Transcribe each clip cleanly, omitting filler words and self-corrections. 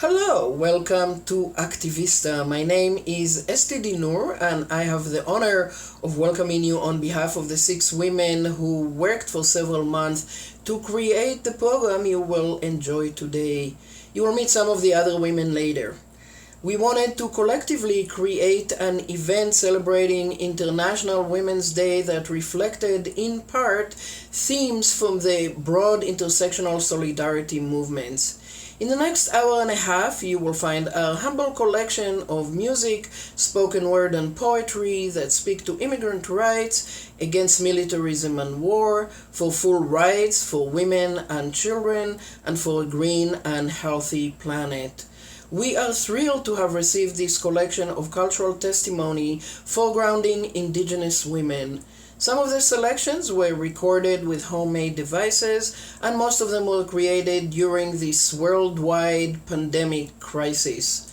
Hello, welcome to Activista. My name is Esti Noor and I have the honor of welcoming you on behalf of the 6 women who worked for several months to create the program you will enjoy today. You will meet some of the other women later. We wanted to collectively create an event celebrating International Women's Day that reflected in part themes from the broad intersectional solidarity movements. In the next hour and a half, you will find a humble collection of music, spoken word and poetry that speak to immigrant rights, against militarism and war, for full rights for women and children, and for a green and healthy planet. We are thrilled to have received this collection of cultural testimony foregrounding Indigenous women. Some of the selections were recorded with homemade devices, and most of them were created during this worldwide pandemic crisis.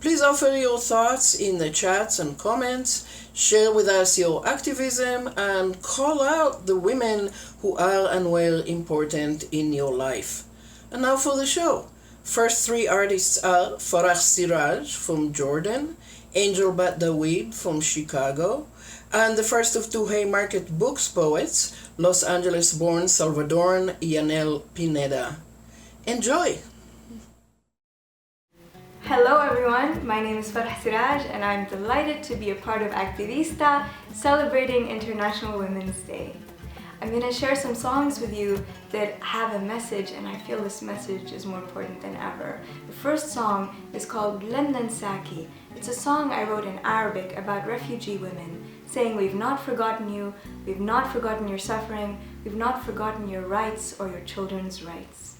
Please offer your thoughts in the chats and comments, share with us your activism, and call out the women who are and were important in your life. And now for the show. First 3 artists are Farah Siraj from Jordan, Angel Bat Dawid from Chicago, and the first of 2 Haymarket Books poets, Los Angeles-born Salvadoran Yanel Pineda. Enjoy! Hello everyone, my name is Farah Siraj and I'm delighted to be a part of Activista celebrating International Women's Day. I'm going to share some songs with you that have a message, and I feel this message is more important than ever. The first song is called London Saki. It's a song I wrote in Arabic about refugee women, saying we've not forgotten you, we've not forgotten your suffering, we've not forgotten your rights or your children's rights.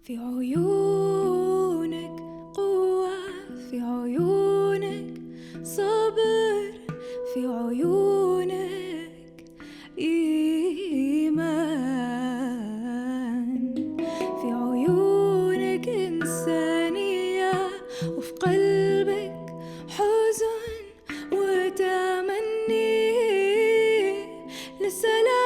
في عيونك قوة، في عيونك صبر، في عيونك إيمان، في عيونك إنسانية، وفي قلبك حزن وتمني للسلام.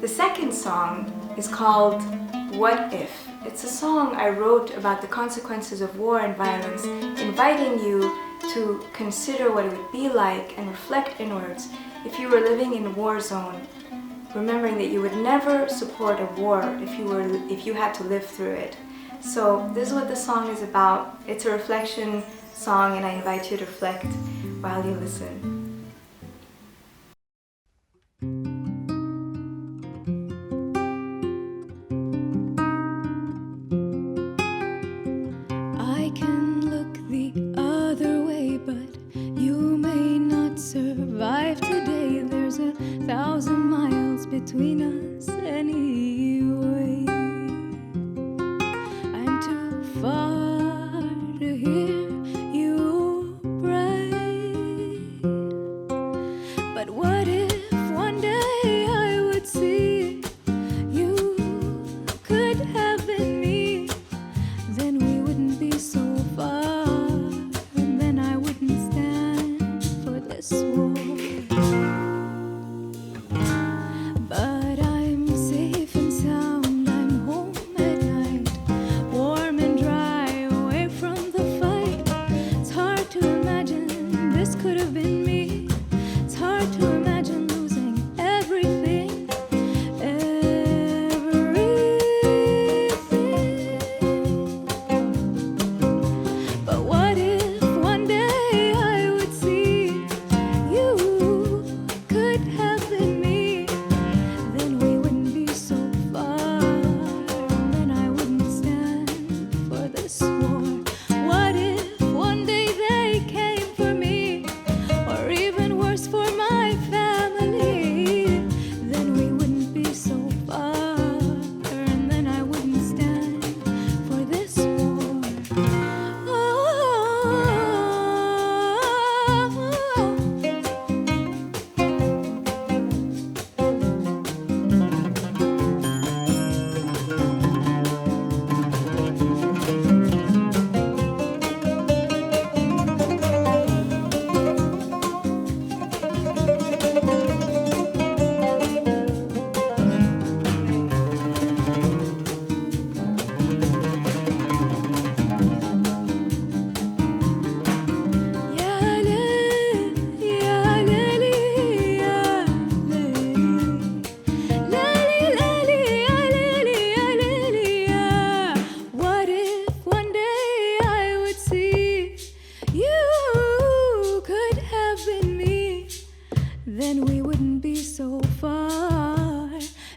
The second song is called What If? It's a song I wrote about the consequences of war and violence, inviting you to consider what it would be like and reflect inwards if you were living in a war zone, remembering that you would never support a war if you had to live through it. So this is what the song is about. It's a reflection song, and I invite you to reflect while you listen. I can look the other way, but you may not survive today. There's 1,000 miles between us anyway. I'm too far to hear you pray. But what if one day I would see you could have been me? Then we wouldn't be so far, and then I wouldn't stand for this war. But I'm safe and sound, I'm home at night, warm and dry, away from the fight. It's hard to imagine this could have been me. It's hard to imagine losing everything, But what if one day I would see you could have been me? Then we wouldn't be so far, and then I wouldn't stand for this war. What if one day they came for me, or even worse for my family? Then we wouldn't be so far, and then I wouldn't stand for this war. What if one day I would see you could have been me? Then we wouldn't be so far.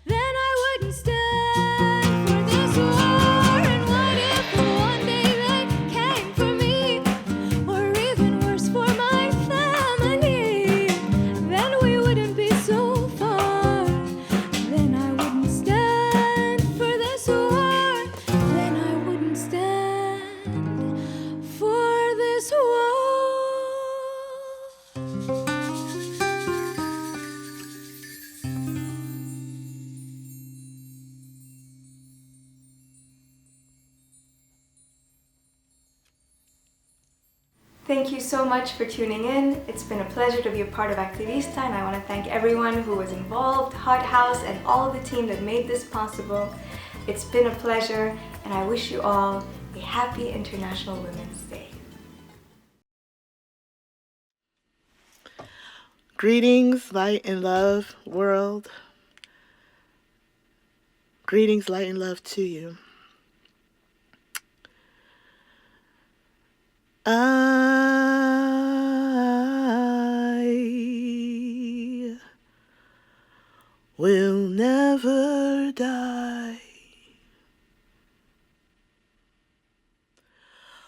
Then I wouldn't stand for this war. And what if one day they came for me, or even worse for my family? Then we wouldn't be so far. Then I wouldn't stand for this war. Then I wouldn't stand for this war. Thank you so much for tuning in. It's been a pleasure to be a part of Activista, and I want to thank everyone who was involved, HotHouse, and all of the team that made this possible. It's been a pleasure, and I wish you all a happy International Women's Day. Greetings, light and love, world. Greetings, light and love to you. I will never die,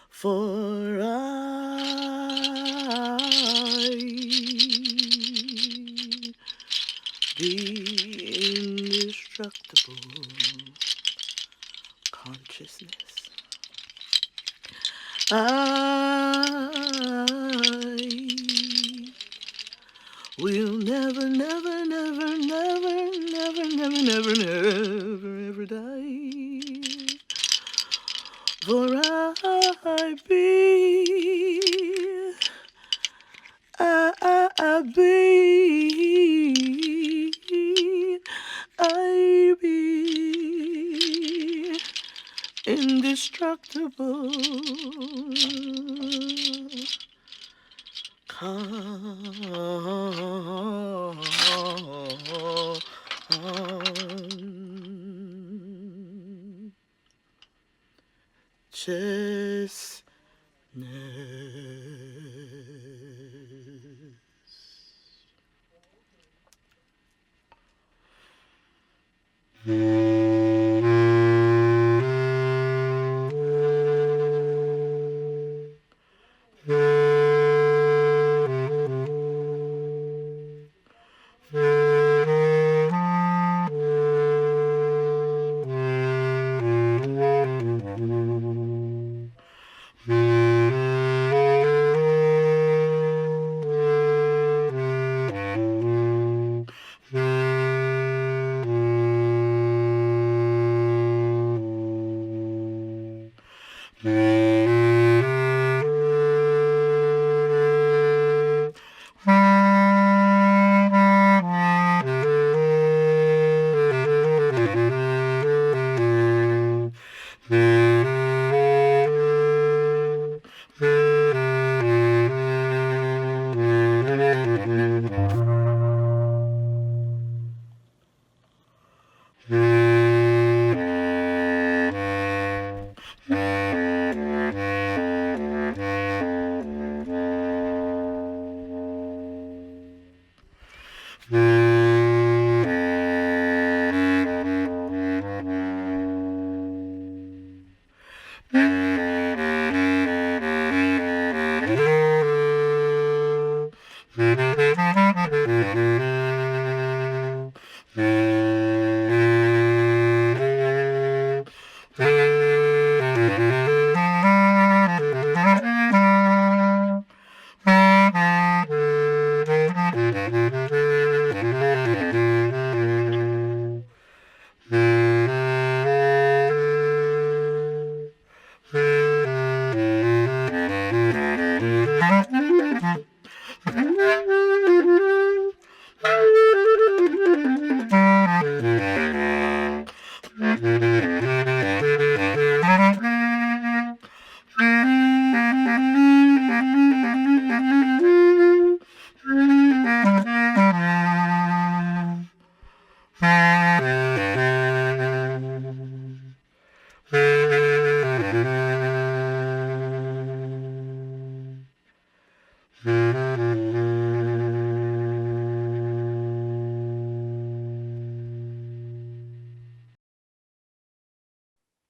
for the indestructible consciousness. I will never, never, never, never, never, never, never, never, ever die. For I be, I be, I indestructible. Consciousness.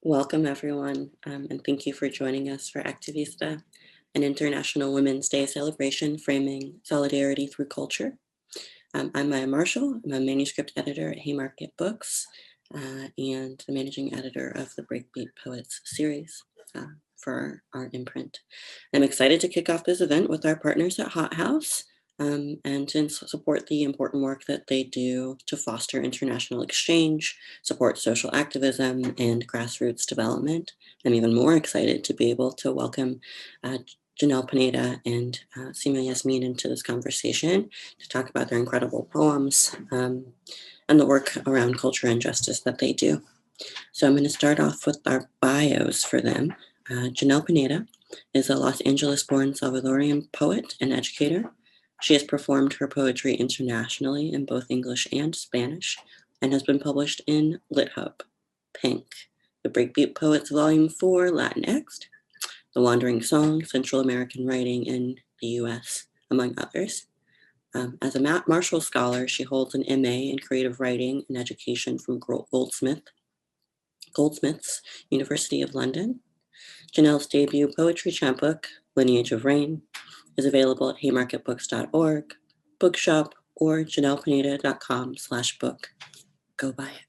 Welcome, everyone, and thank you for joining us for Activista, an International Women's Day celebration framing solidarity through culture. I'm Maya Marshall. I'm a manuscript editor at Haymarket Books and the managing editor of the Breakbeat Poets series for our imprint. I'm excited to kick off this event with our partners at HotHouse and to support the important work that they do to foster international exchange, support social activism, and grassroots development. I'm even more excited to be able to welcome Janelle Pineda and Sima Yasmin into this conversation to talk about their incredible poems and the work around culture and justice that they do. So I'm going to start off with our bios for them. Janelle Pineda is a Los Angeles-born Salvadorian poet and educator. She has performed her poetry internationally in both English and Spanish and has been published in LitHub, Pink, The Breakbeat Poets Volume 4, Latinx, The Wandering Song, Central American Writing in the U.S., among others. As a Marshall Scholar, she holds an MA in Creative Writing and Education from Goldsmiths, University of London. Janelle's debut poetry chapbook, Lineage of Rain, is available at haymarketbooks.org, bookshop, or janellepineda.com/book. Go buy it.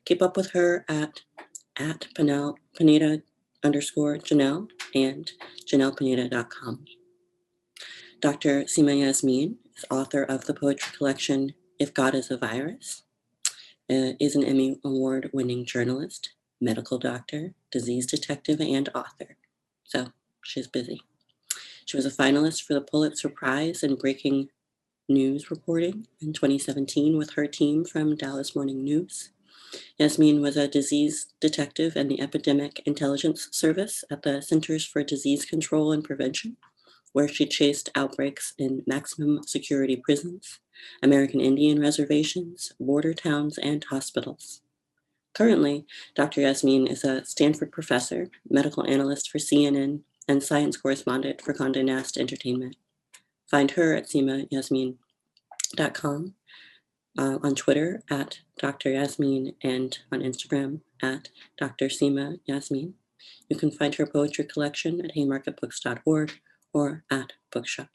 Keep up with her at Pineda_Janelle and janellepineda.com. Dr. Sima Yasmin is author of the poetry collection If God is a Virus, is an Emmy Award-winning journalist, medical doctor, disease detective, and author. So she's busy. She was a finalist for the Pulitzer Prize in breaking news reporting in 2017 with her team from Dallas Morning News. Yasmin was a disease detective in the Epidemic Intelligence Service at the Centers for Disease Control and Prevention, where she chased outbreaks in maximum security prisons, American Indian reservations, border towns, and hospitals. Currently, Dr. Yasmin is a Stanford professor, medical analyst for CNN, and science correspondent for Condé Nast Entertainment. Find her at simayasmin.com, on Twitter at Dr. Yasmin, and on Instagram at Dr. Sima Yasmin. You can find her poetry collection at haymarketbooks.org or at Bookshop.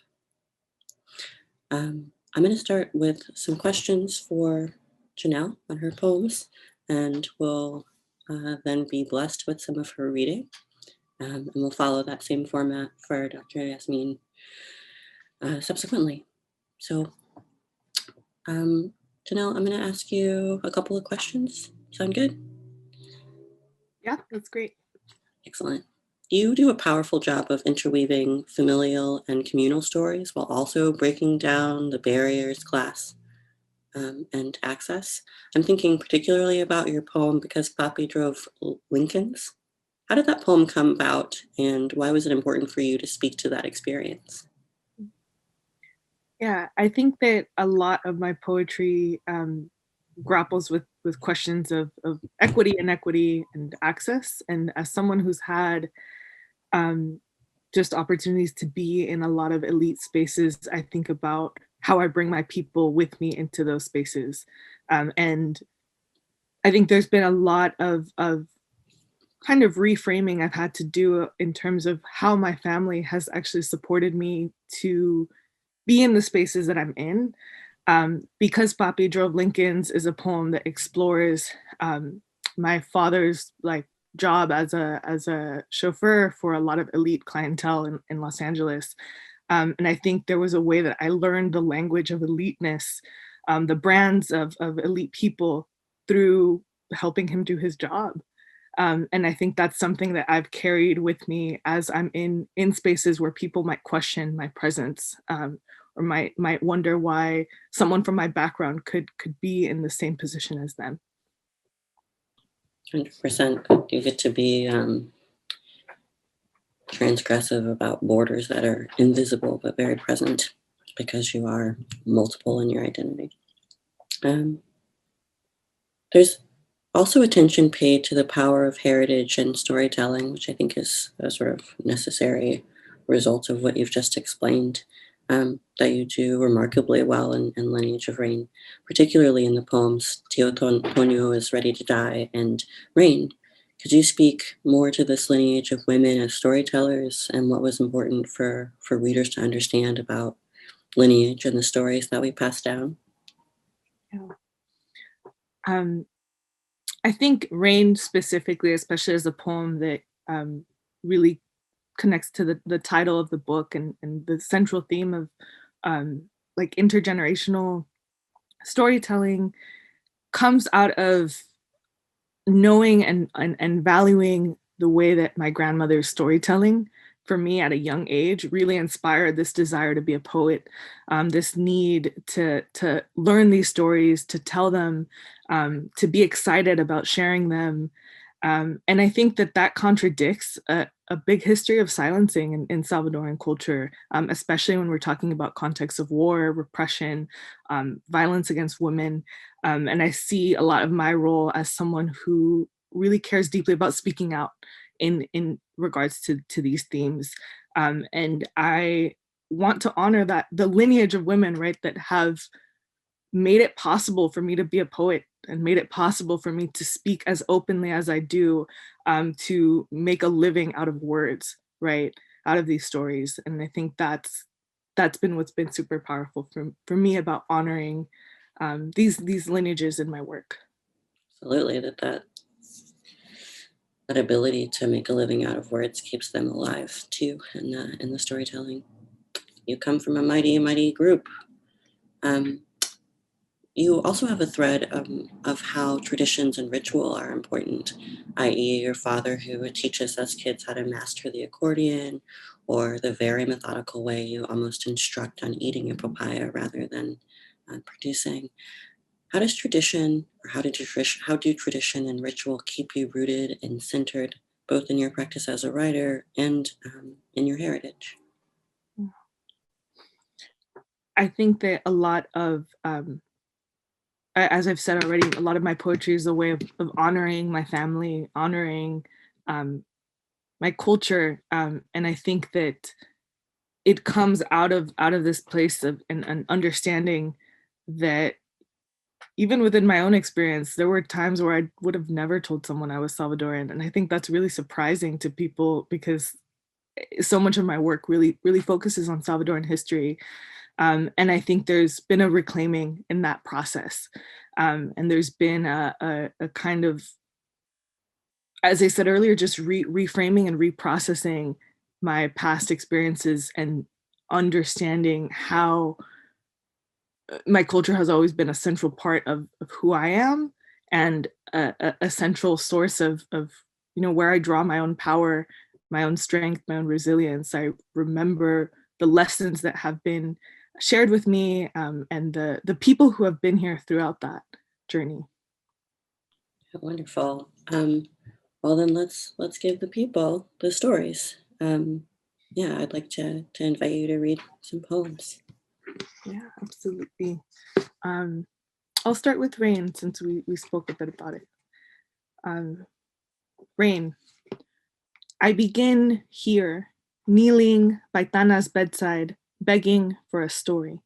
I'm going to start with some questions for Janelle on her poems, and we'll then be blessed with some of her reading. And we'll follow that same format for Dr. Yasmin subsequently. So, Janelle, I'm going to ask you a couple of questions. Sound good? Yeah, that's great. Excellent. You do a powerful job of interweaving familial and communal stories while also breaking down the barriers, class, and access. I'm thinking particularly about your poem Because Papi Drove Lincolns. How did that poem come about, and why was it important for you to speak to that experience? Yeah, I think that a lot of my poetry grapples with questions of equity, inequity, and access. And as someone who's had just opportunities to be in a lot of elite spaces, I think about how I bring my people with me into those spaces. And I think there's been a lot of kind of reframing I've had to do in terms of how my family has actually supported me to be in the spaces that I'm in. Because Papi Drove Lincolns is a poem that explores my father's like job as a chauffeur for a lot of elite clientele in Los Angeles. And I think there was a way that I learned the language of eliteness, the brands of elite people through helping him do his job. And I think that's something that I've carried with me as I'm in spaces where people might question my presence, or might wonder why someone from my background could be in the same position as them. 100%. You get to be transgressive about borders that are invisible but very present because you are multiple in your identity. There's also attention paid to the power of heritage and storytelling, which I think is a sort of necessary result of what you've just explained, that you do remarkably well in Lineage of Rain, particularly in the poems Tio Tonio is Ready to Die and Rain. Could you speak more to this lineage of women as storytellers and what was important for readers to understand about lineage and the stories that we pass down? Yeah. I think Rain specifically, especially as a poem that really connects to the title of the book and the central theme of like intergenerational storytelling, comes out of knowing and valuing the way that my grandmother's storytelling for me at a young age really inspired this desire to be a poet, this need to learn these stories, to tell them, to be excited about sharing them. And I think that contradicts a big history of silencing in Salvadoran culture, especially when we're talking about contexts of war, repression, violence against women. And I see a lot of my role as someone who really cares deeply about speaking out in regards to these themes. And I want to honor that the lineage of women, right, that have made it possible for me to be a poet and made it possible for me to speak as openly as I do, to make a living out of words, right, out of these stories. And I think that's been what's been super powerful for me about honoring these lineages in my work. Absolutely, that ability to make a living out of words keeps them alive too in the storytelling. You come from a mighty group. You also have a thread of how traditions and ritual are important, i.e. your father who would teach us as kids how to master the accordion, or the very methodical way you almost instruct on eating a papaya rather than producing. how does tradition, or how do tradition and ritual keep you rooted and centered, both in your practice as a writer and in your heritage? I think that a lot of, as I've said already, a lot of my poetry is a way of honoring my family, honoring my culture, and I think that it comes out of this place of an understanding that even within my own experience, there were times where I would have never told someone I was Salvadoran, and I think that's really surprising to people because so much of my work really focuses on Salvadoran history. And I think there's been a reclaiming in that process. And there's been a kind of, as I said earlier, just reframing and reprocessing my past experiences and understanding how my culture has always been a central part of who I am and a central source of where I draw my own power, my own strength, my own resilience. I remember the lessons that have been shared with me, and the people who have been here throughout that journey. Wonderful. Well, then let's give the people the stories. Yeah, I'd like to invite you to read some poems. Yeah, absolutely. I'll start with Rain since we spoke a bit about it. Rain. I begin here, kneeling by Tana's bedside, begging for a story.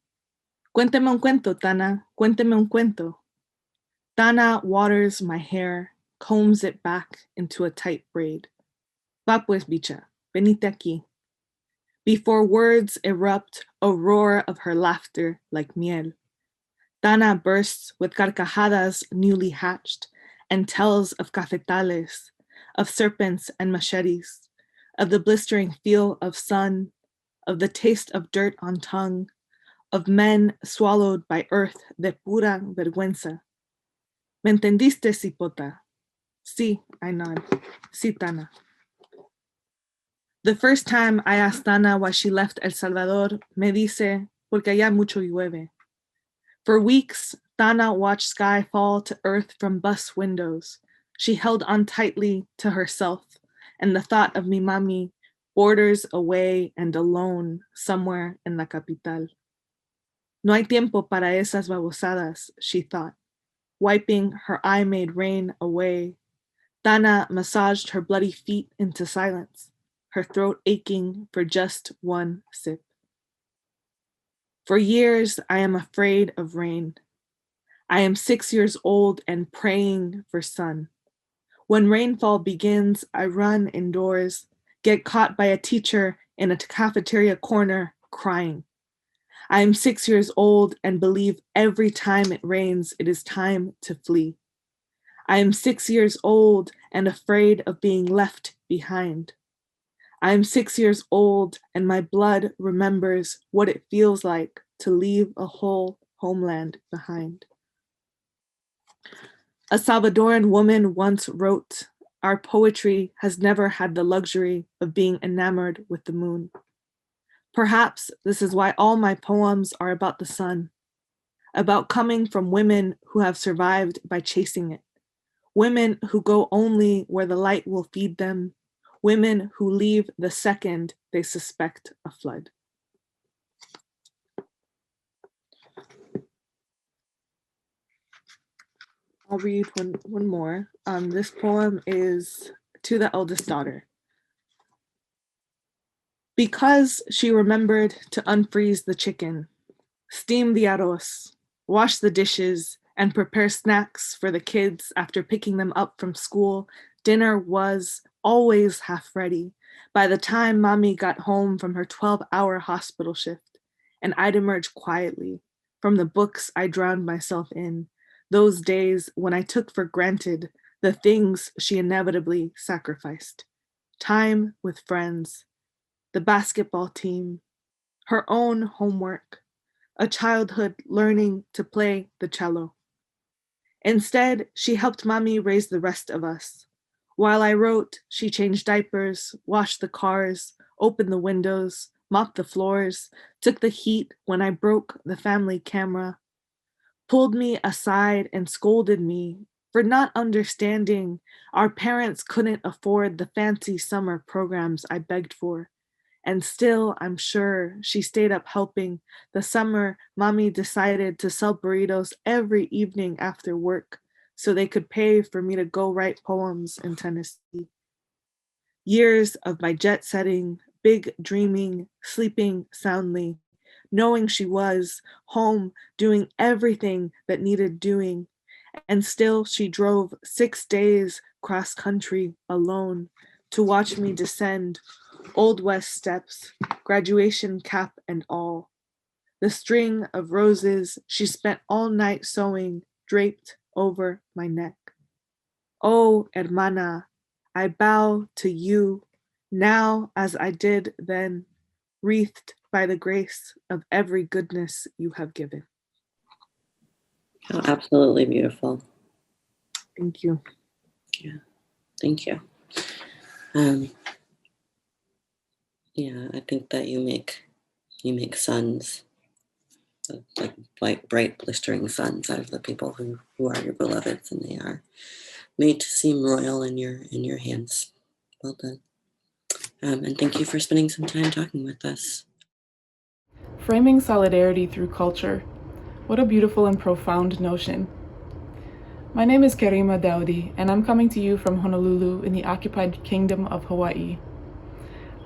Cuénteme un cuento, Tana, cuénteme un cuento. Tana waters my hair, combs it back into a tight braid. Va pues, bicha, venite aquí. Before words erupt, a roar of her laughter like miel. Tana bursts with carcajadas newly hatched and tells of cafetales, of serpents and machetes, of the blistering feel of sun, of the taste of dirt on tongue, of men swallowed by earth de pura vergüenza. ¿Me entendiste, cipota? Sí, I nod. Sí, Tana. The first time I asked Tana why she left El Salvador, me dice, porque allá mucho llueve. For weeks, Tana watched sky fall to earth from bus windows. She held on tightly to herself and the thought of mi mami borders away and alone somewhere in la capital. No hay tiempo para esas babosadas, she thought. Wiping her eye-made rain away, Tana massaged her bloody feet into silence, her throat aching for just one sip. For years, I am afraid of rain. I am 6 years old and praying for sun. When rainfall begins, I run indoors, get caught by a teacher in a cafeteria corner crying. I am 6 years old and believe every time it rains, it is time to flee. I am 6 years old and afraid of being left behind. I am 6 years old and my blood remembers what it feels like to leave a whole homeland behind. A Salvadoran woman once wrote, "Our poetry has never had the luxury of being enamored with the moon." Perhaps this is why all my poems are about the sun, about coming from women who have survived by chasing it, women who go only where the light will feed them, women who leave the second they suspect a flood. I'll read one more. This poem is to the eldest daughter. Because she remembered to unfreeze the chicken, steam the arroz, wash the dishes, and prepare snacks for the kids after picking them up from school, dinner was always half ready by the time mommy got home from her 12-hour hospital shift, and I'd emerge quietly from the books I drowned myself in, those days when I took for granted the things she inevitably sacrificed. Time with friends, the basketball team, her own homework, a childhood learning to play the cello. Instead, she helped mommy raise the rest of us. While I wrote, she changed diapers, washed the cars, opened the windows, mopped the floors, took the heat when I broke the family camera, pulled me aside and scolded me for not understanding our parents couldn't afford the fancy summer programs I begged for. And still, I'm sure she stayed up helping. The summer, mommy decided to sell burritos every evening after work so they could pay for me to go write poems in Tennessee. Years of my jet setting, big dreaming, sleeping soundly, knowing she was home doing everything that needed doing. And still she drove 6 days cross country alone to watch me descend Old West steps, graduation cap and all. The string of roses she spent all night sewing draped over my neck. Oh, hermana, I bow to you now as I did then, wreathed by the grace of every goodness you have given. Oh, absolutely beautiful. Thank you. Yeah, thank you. Yeah, I think that you make suns, like bright, blistering suns out of the people who are your beloveds, and they are made to seem royal in your hands. Well done. And thank you for spending some time talking with us. Framing solidarity through culture. What a beautiful and profound notion. My name is Karima Daudi, and I'm coming to you from Honolulu in the occupied kingdom of Hawaii.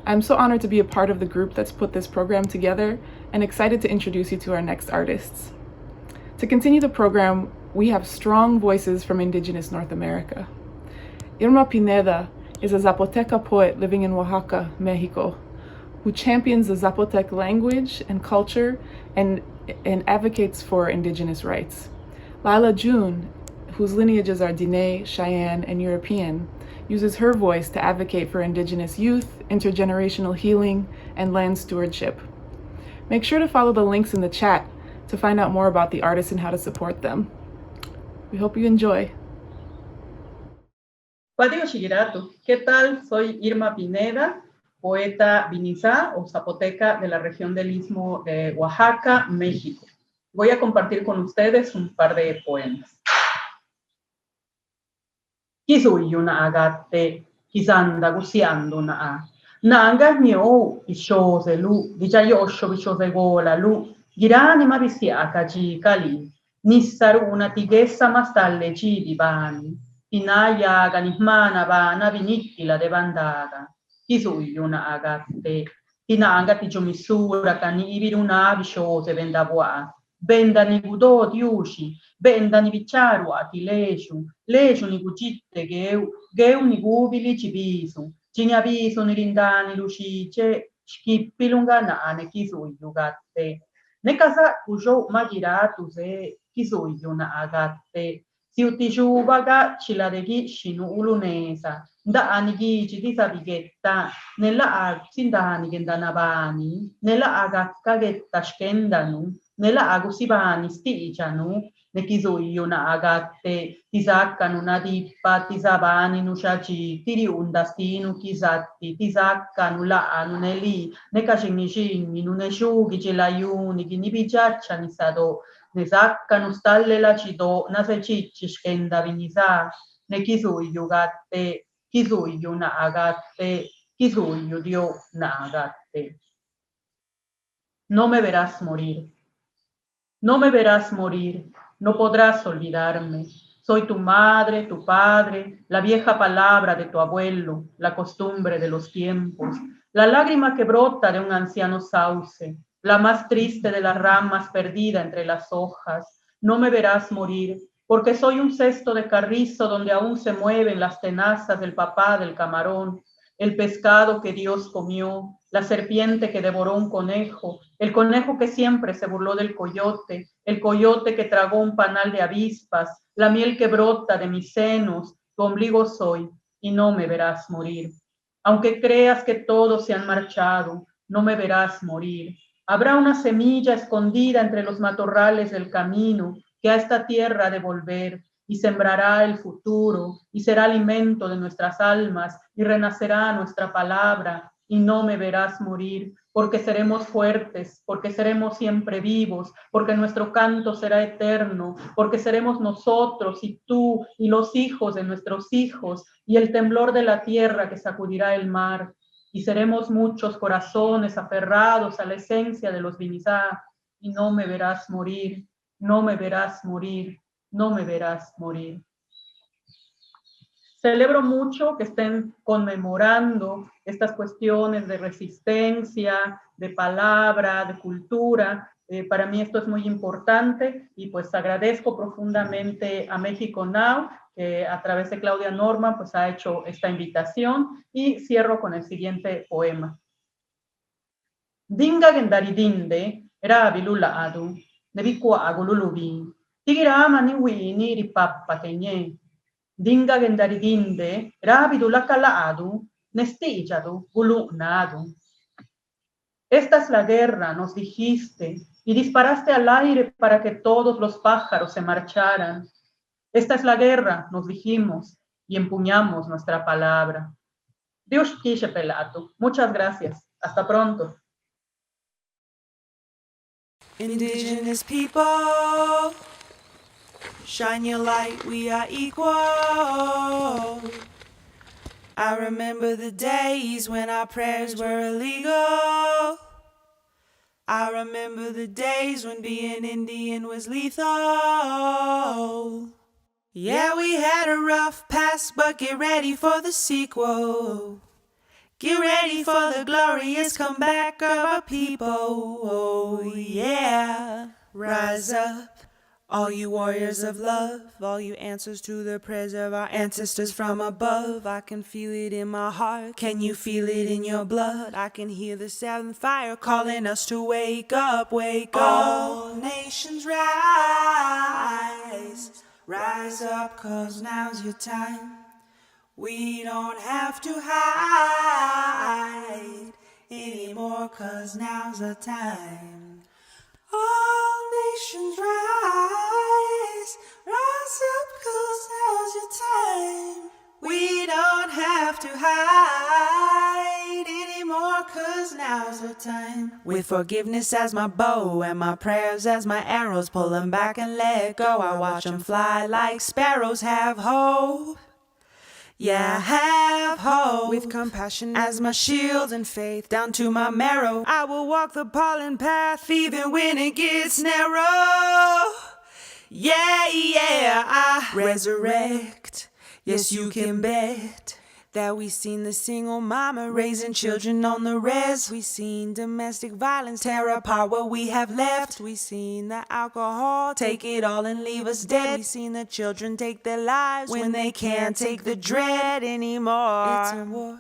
I'm so honored to be a part of the group that's put this program together and excited to introduce you to our next artists. To continue the program, we have strong voices from Indigenous North America. Irma Pineda is a Zapoteca poet living in Oaxaca, Mexico, who champions the Zapotec language and culture and advocates for Indigenous rights. Lila June, whose lineages are Diné, Cheyenne, and European, uses her voice to advocate for Indigenous youth, intergenerational healing, and land stewardship. Make sure to follow the links in the chat to find out more about the artists and how to support them. We hope you enjoy. Guadio Shigiratu, ¿qué tal? Soy Irma Pineda, poeta vinizá o zapoteca de la región del Istmo de Oaxaca, México. Voy a compartir con ustedes un par de poemas. Kisuyuna agate, kisanda gusiando na. Nanga nyo bishose lu, dijayosho bishose gola lu, girani ma bisiaka jikali, nissaru una tigessa mastalle cidibani, pinaya ganihmana bana vinittila de bandada, kisuyuna agate, pinanga tijomissura cani ibiruna bishose vendavoa, bendani gudot yushi, bendani vicharu atileju, leju ni gucitte geu ni gubili cibisu, ciniavisu ni rindani lucice, schippi lunganane chisuiu gatte. Ne casa cujo magiratu se chisuiu na agatte, si utijuvaga ciladeghi scinu ulunesa, da anighici di sabighetta, nella sindani gendanavani, nella agaccagetta scendanu, nella agusivani sticianu, ne chisuiu na agatte, ti saccano una dippa, ti savani nuciaci, ti riunda stinu chisatti, ti saccano l'anu ne lì, ne cacignicigni, non ne sciughi celaiuni, chi ni picciaccia ni stato, ne saccano stalle la cito, na se cicci scenda vinisa, ne chisuiu gatte, chisuiu na agatte, chisuiu dio na agatte. No me verás morir. No me verás morir, no podrás olvidarme. Soy tu madre, tu padre, la vieja palabra de tu abuelo, la costumbre de los tiempos, la lágrima que brota de un anciano sauce, la más triste de las ramas perdida entre las hojas. No me verás morir, porque soy un cesto de carrizo donde aún se mueven las tenazas del papá del camarón, el pescado que Dios comió, la serpiente que devoró un conejo, el conejo que siempre se burló del coyote, el coyote que tragó un panal de avispas, la miel que brota de mis senos, tu ombligo soy, y no me verás morir. Aunque creas que todos se han marchado, no me verás morir. Habrá una semilla escondida entre los matorrales del camino que a esta tierra ha de volver, y sembrará el futuro, y será alimento de nuestras almas, y renacerá nuestra palabra, y no me verás morir, porque seremos fuertes, porque seremos siempre vivos, porque nuestro canto será eterno, porque seremos nosotros y tú y los hijos de nuestros hijos y el temblor de la tierra que sacudirá el mar. Y seremos muchos corazones aferrados a la esencia de los Vinizá, y no me verás morir, no me verás morir, no me verás morir. Celebro mucho que estén conmemorando estas cuestiones de resistencia, de palabra, de cultura. Para mí esto es muy importante y pues agradezco profundamente a México Now, que a través de Claudia Norman pues ha hecho esta invitación, y cierro con el siguiente poema. Dinga gendaridinde era abilula adu, nebikwa agululubi, tigirama ni wini ripappa kenye. Dinga gendaridinde, rabidu lakalaadu, nestijadu, gulunadu. Esta es la guerra, nos dijiste, y disparaste al aire para que todos los pájaros se marcharan. Esta es la guerra, nos dijimos, y empuñamos nuestra palabra. Dios quiche pelato. Muchas gracias. Hasta pronto. Indigenous people, shine your light, we are equal. I remember the days when our prayers were illegal. I remember the days when being Indian was lethal. Yeah, we had a rough past, but get ready for the sequel. Get ready for the glorious comeback of our people. Oh, yeah. Rise up, all you warriors of love, all you answers to the prayers of our ancestors from above. I can feel it in my heart. Can you feel it in your blood? I can hear the seventh fire calling us to wake up, wake up. All nations rise. Rise up, 'cause now's your time. We don't have to hide anymore, 'cause now's the time. All nations rise, rise up, 'cause now's your time. We don't have to hide anymore, 'cause now's the time. With forgiveness as my bow and my prayers as my arrows, pull them back and let go. I watch them fly like sparrows. Have hope. Yeah, have hope. With compassion as my shield and faith down to my marrow, I will walk the pollen path even when it gets narrow. Yeah, yeah, I resurrect. Yes, you can bet that we seen the single mama raising children on the res. We seen domestic violence tear apart what we have left. We seen the alcohol take it all and leave us dead. We seen the children take their lives when they can't take the dread anymore. It's a war.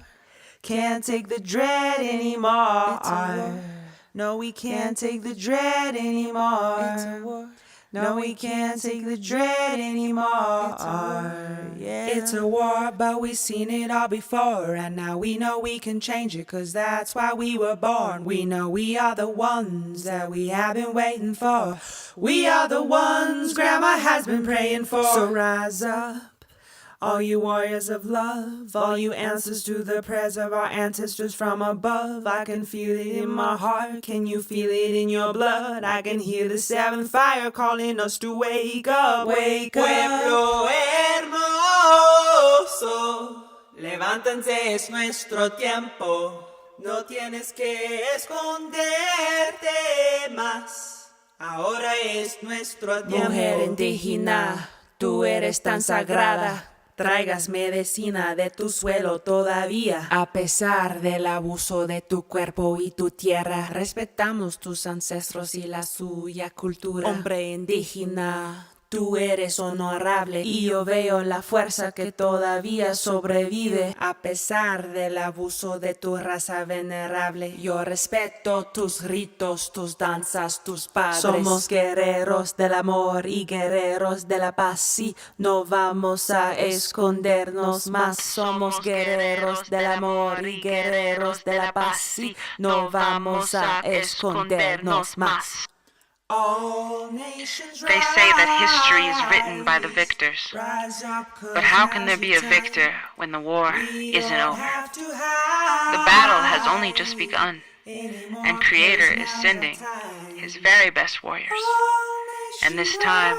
Can't take the dread anymore. It's a war. No, we can't take the dread anymore. It's a war. No, we can't take the dread anymore. It's a war, but we've seen it all before. And now we know we can change it, 'cause that's why we were born. We know we are the ones that we have been waiting for. We are the ones Grandma has been praying for. So rise up, all you warriors of love, all you answers to the prayers of our ancestors from above. I can feel it in my heart. Can you feel it in your blood? I can hear the seventh fire calling us to wake up, wake up. Pueblo hermoso, levántense, es nuestro tiempo. No tienes que esconderte más. Ahora es nuestro tiempo. Mujer indígena, tú eres tan sagrada. Traigas medicina de tu suelo todavía. A pesar del abuso de tu cuerpo y tu tierra, respetamos tus ancestros y la suya cultura. Hombre indígena, tú eres honorable y yo veo la fuerza que todavía sobrevive. A pesar del abuso de tu raza venerable, yo respeto tus ritos, tus danzas, tus padres. Somos guerreros del amor y guerreros de la paz. Sí, no vamos a escondernos más. Somos guerreros del amor y guerreros de la paz. Sí, no vamos a escondernos más. All nations They say that history is written by the victors. rise up, 'cause But how can now's there be a the victor time. when the war We isn't don't over? have to The battle has only just begun, anymore, and Creator 'cause is now's sending the time. his very best warriors. All And this nations time,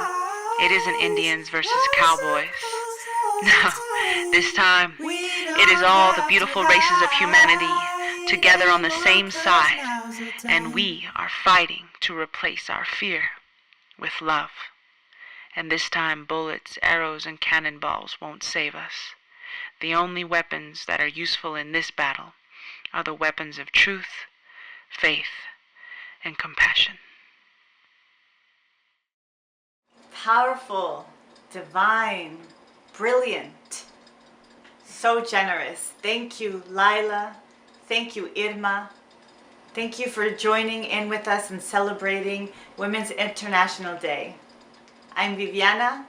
it isn't Indians versus cowboys. No, this time, it is all the beautiful races of humanity together on the same side, and we are fighting to replace our fear with love. And this time, bullets, arrows, and cannonballs won't save us. The only weapons that are useful in this battle are the weapons of truth, faith, and compassion. Powerful, divine, brilliant, so generous. Thank you, Lila. Thank you, Irma. Thank you for joining in with us and celebrating Women's International Day. I'm Viviana.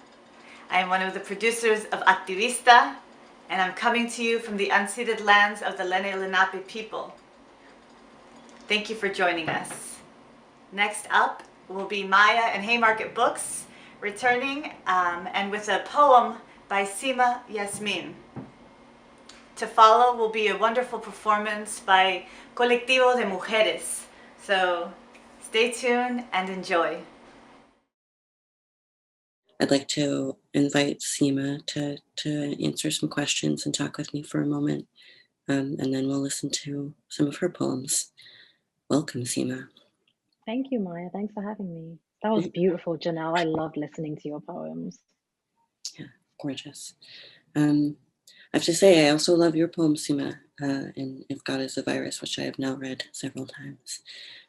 I am one of the producers of Activista, and I'm coming to you from the unceded lands of the Lenni Lenape people. Thank you for joining us. Next up will be Maya and Haymarket Books, returning and with a poem by Sima Yasmin. To follow will be a wonderful performance by Colectivo de Mujeres. So stay tuned and enjoy. I'd like to invite Seema to answer some questions and talk with me for a moment, and then we'll listen to some of her poems. Welcome, Seema. Thank you, Maya. Thanks for having me. That was beautiful, Janelle. I loved listening to your poems. Yeah, gorgeous. I have to say, I also love your poem, Seema, and If God is a Virus, which I have now read several times.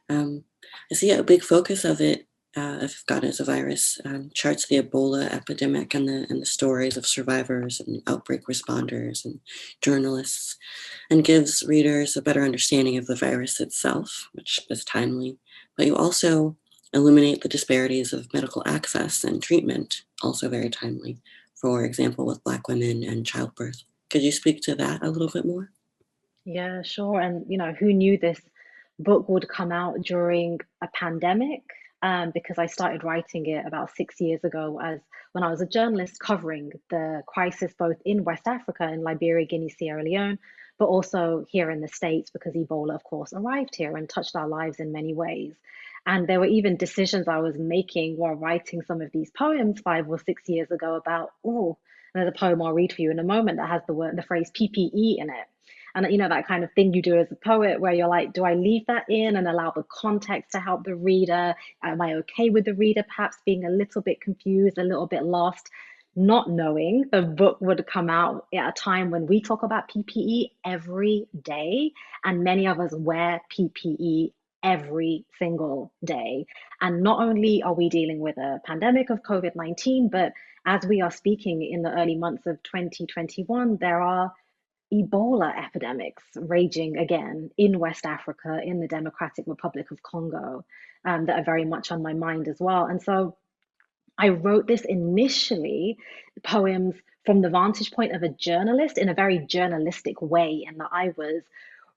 I see a big focus of it, If God is a Virus, charts the Ebola epidemic and the stories of survivors and outbreak responders and journalists, and gives readers a better understanding of the virus itself, which is timely. But you also illuminate the disparities of medical access and treatment, also very timely, for example, with Black women and childbirth. Could you speak to that a little bit more? Yeah, sure. And, who knew this book would come out during a pandemic? Because I started writing it about 6 years ago when I was a journalist covering the crisis both in West Africa, in Liberia, Guinea, Sierra Leone, but also here in the States because Ebola, of course, arrived here and touched our lives in many ways. And there were even decisions I was making while writing some of these poems 5 or 6 years ago about, oh, there's a poem I'll read for you in a moment that has the phrase PPE in it. And that kind of thing you do as a poet where you're like, do I leave that in and allow the context to help the reader? Am I okay with the reader perhaps being a little bit confused, a little bit lost, not knowing the book would come out at a time when we talk about PPE every day, and many of us wear PPE every single day. And not only are we dealing with a pandemic of COVID-19, but as we are speaking in the early months of 2021, there are Ebola epidemics raging again in West Africa, in the Democratic Republic of Congo, that are very much on my mind as well. And so I wrote this initially, poems from the vantage point of a journalist in a very journalistic way, in that I was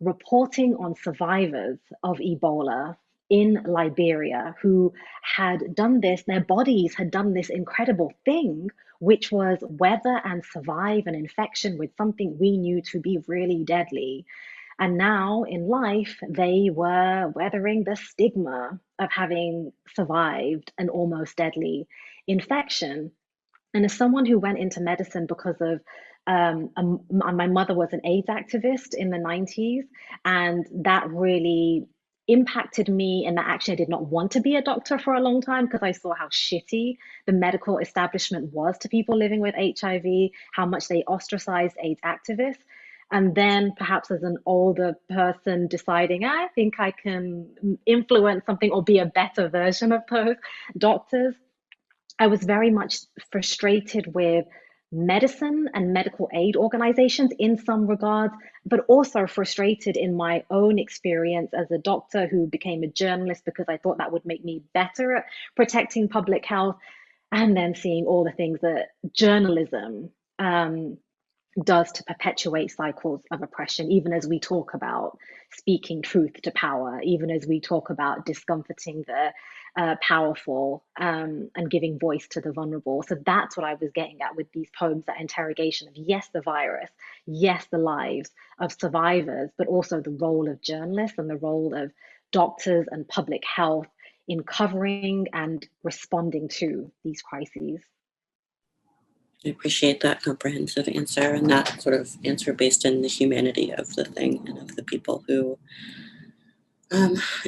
reporting on survivors of Ebola in Liberia who had done this, their bodies had done this incredible thing, which was weather and survive an infection with something we knew to be really deadly. And now in life, they were weathering the stigma of having survived an almost deadly infection. And as someone who went into medicine because of my mother was an AIDS activist in the 90s, and that really impacted me. And that actually I did not want to be a doctor for a long time because I saw how shitty the medical establishment was to people living with HIV, how much they ostracized AIDS activists. And then perhaps as an older person deciding, I think I can influence something or be a better version of those doctors. I was very much frustrated with medicine and medical aid organizations in some regards, but also frustrated in my own experience as a doctor who became a journalist because I thought that would make me better at protecting public health, and then seeing all the things that journalism does to perpetuate cycles of oppression, even as we talk about speaking truth to power, even as we talk about discomforting the powerful, and giving voice to the vulnerable. So that's what I was getting at with these poems, that interrogation of, yes, the virus, yes, the lives of survivors, but also the role of journalists and the role of doctors and public health in covering and responding to these crises. I appreciate that comprehensive answer, and that sort of answer based in the humanity of the thing and of the people who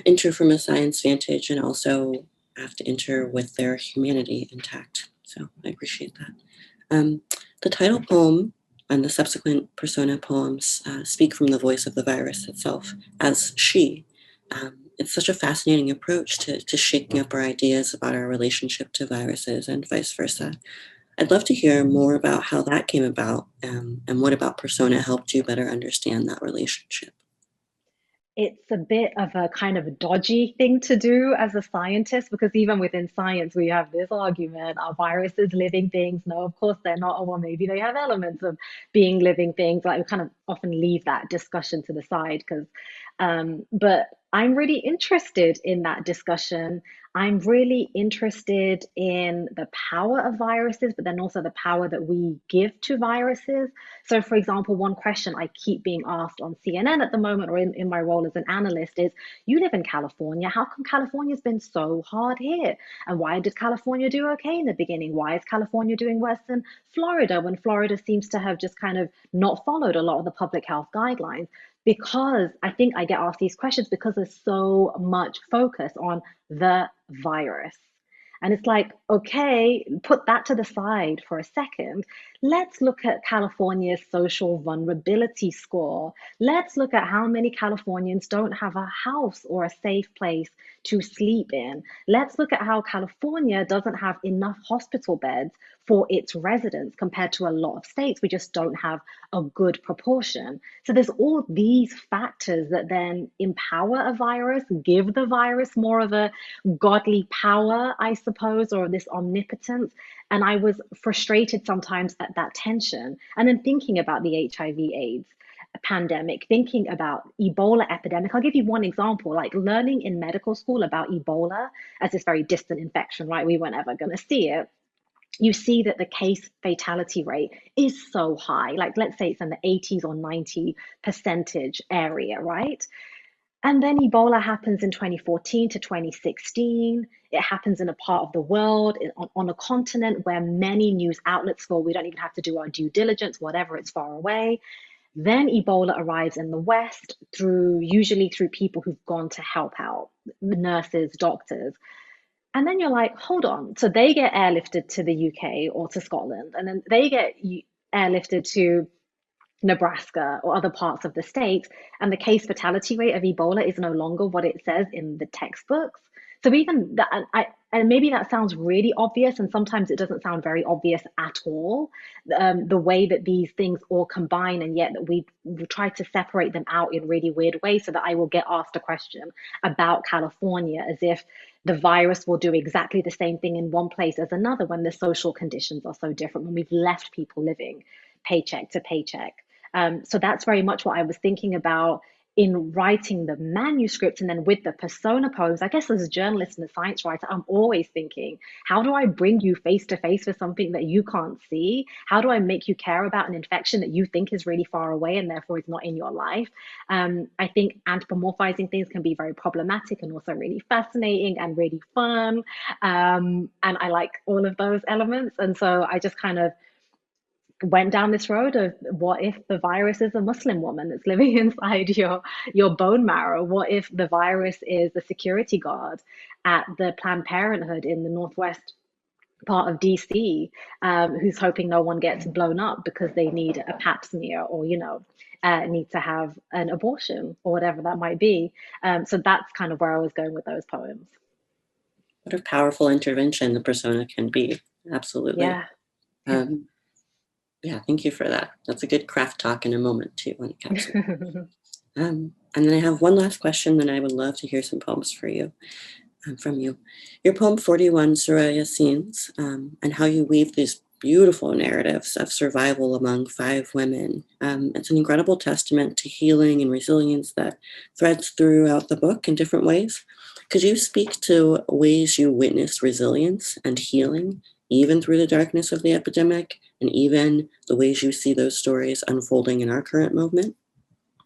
enter from a science vantage and also have to enter with their humanity intact. So I appreciate that. The title poem and the subsequent persona poems speak from the voice of the virus itself as she. It's such a fascinating approach to shaking up our ideas about our relationship to viruses and vice versa. I'd love to hear more about how that came about, and what about persona helped you better understand that relationship. It's a bit of a kind of dodgy thing to do as a scientist, because even within science, we have this argument, are viruses living things? No, of course they're not. Or well, maybe they have elements of being living things. Like we kind of often leave that discussion to the side because, but I'm really interested in that discussion. I'm really interested in the power of viruses, but then also the power that we give to viruses. So, for example, one question I keep being asked on CNN at the moment, or in my role as an analyst, is, you live in California. How come California's been so hard hit? And why did California do okay in the beginning? Why is California doing worse than Florida when Florida seems to have just kind of not followed a lot of the public health guidelines? Because I think I get asked these questions because there's so much focus on the virus. And it's like, okay, put that to the side for a second. Let's look at California's social vulnerability score. Let's look at how many Californians don't have a house or a safe place to sleep in. Let's look at how California doesn't have enough hospital beds for its residents compared to a lot of states. We just don't have a good proportion. So there's all these factors that then empower a virus, give the virus more of a godly power, I suppose, or this omnipotence. And I was frustrated sometimes at that tension. And then thinking about the HIV/AIDS pandemic, thinking about Ebola epidemic. I'll give you one example, like learning in medical school about Ebola as this very distant infection, right? We weren't ever going to see it. You see that the case fatality rate is so high, like let's say it's in the 80s or 90% area, right? And then Ebola happens in 2014 to 2016. It happens in a part of the world, on a continent where many news outlets feel we don't even have to do our due diligence, whatever, it's far away. Then Ebola arrives in the West usually through people who've gone to help out, nurses, doctors. And then you're like, hold on. So they get airlifted to the UK or to Scotland, and then they get airlifted to Nebraska or other parts of the state, and the case fatality rate of Ebola is no longer what it says in the textbooks. So even that, and maybe that sounds really obvious, and sometimes it doesn't sound very obvious at all, the way that these things all combine, and yet that we try to separate them out in really weird ways, so that I will get asked a question about California as if the virus will do exactly the same thing in one place as another when the social conditions are so different, when we've left people living paycheck to paycheck. So that's very much what I was thinking about in writing the manuscript. And then with the persona poems, I guess as a journalist and a science writer, I'm always thinking, how do I bring you face to face with something that you can't see? How do I make you care about an infection that you think is really far away and therefore is not in your life? I think anthropomorphizing things can be very problematic and also really fascinating and really fun. And I like all of those elements. And so I just kind of went down this road of, what if the virus is a Muslim woman that's living inside your bone marrow? What if the virus is the security guard at the Planned Parenthood in the northwest part of DC, who's hoping no one gets blown up because they need a pap smear, or need to have an abortion or whatever that might be. So that's kind of where I was going with those poems. What a powerful intervention the persona can be. Absolutely. Yeah. Yeah, thank you for that. That's a good craft talk in a moment too on capsule. And then I have one last question, and I would love to hear some poems from you. Your poem 41, Suraya Scenes, and how you weave these beautiful narratives of survival among 5 women. It's an incredible testament to healing and resilience that threads throughout the book in different ways. Could you speak to ways you witnessed resilience and healing, even through the darkness of the epidemic, and even the ways you see those stories unfolding in our current movement?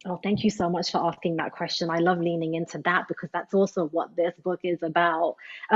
Oh, thank you so much for asking that question. I love leaning into that because that's also what this book is about.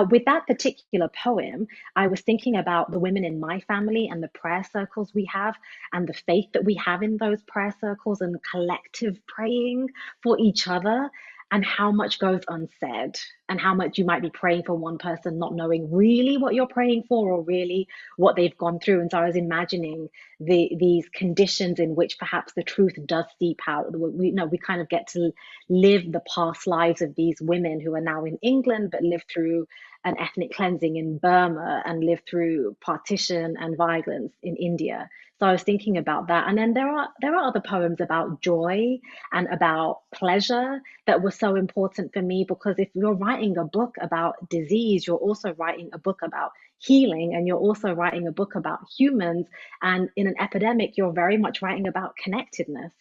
With that particular poem, I was thinking about the women in my family and the prayer circles we have, and the faith that we have in those prayer circles and collective praying for each other, and how much goes unsaid, and how much you might be praying for one person, not knowing really what you're praying for or really what they've gone through. And so I was imagining these conditions in which perhaps the truth does seep out. We kind of get to live the past lives of these women who are now in England, but lived through an ethnic cleansing in Burma and lived through partition and violence in India. So I was thinking about that. And then there are other poems about joy and about pleasure that were so important for me, because if you're writing a book about disease, you're also writing a book about healing, and you're also writing a book about humans. And in an epidemic, you're very much writing about connectedness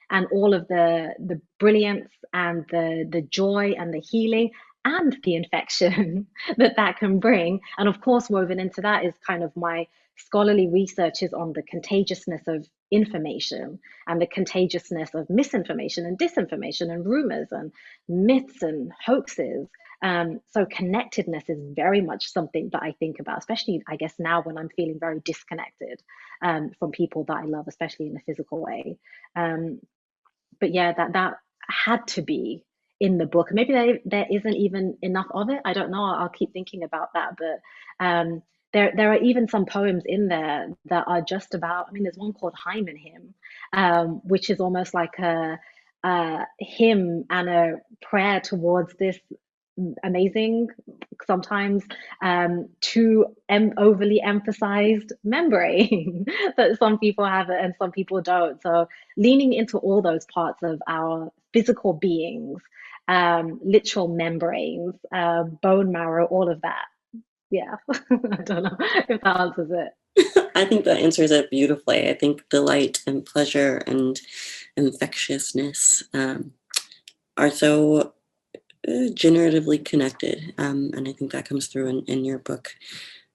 and all of the brilliance and the joy and the healing and the infection that can bring. And of course, woven into that is kind of my scholarly research is on the contagiousness of information and the contagiousness of misinformation and disinformation and rumors and myths and hoaxes. So connectedness is very much something that I think about, especially I guess now when I'm feeling very disconnected from people that I love, especially in a physical way. But yeah, that had to be in the book. Maybe there isn't even enough of it. I don't know. I'll keep thinking about that. But there are even some poems in there that are just about. I mean, there's one called Hyman Hymn, which is almost like a hymn and a prayer towards this amazing, sometimes too overly emphasized membrane that some people have it and some people don't. So leaning into all those parts of our physical beings, literal membranes, bone marrow, all of that. Yeah, I don't know if that answers it. I think that answers it beautifully. I think delight and pleasure and infectiousness are so generatively connected. And I think that comes through in your book.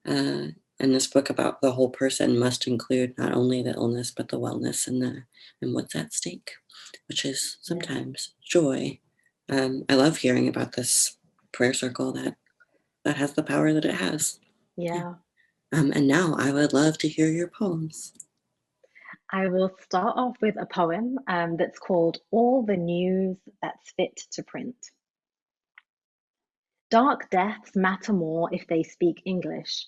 And this book about the whole person must include not only the illness, but the wellness and what's at stake, which is sometimes joy. I love hearing about this prayer circle that has the power that it has. Yeah. And now I would love to hear your poems. I will start off with a poem that's called All the News That's Fit to Print. Dark deaths matter more if they speak English,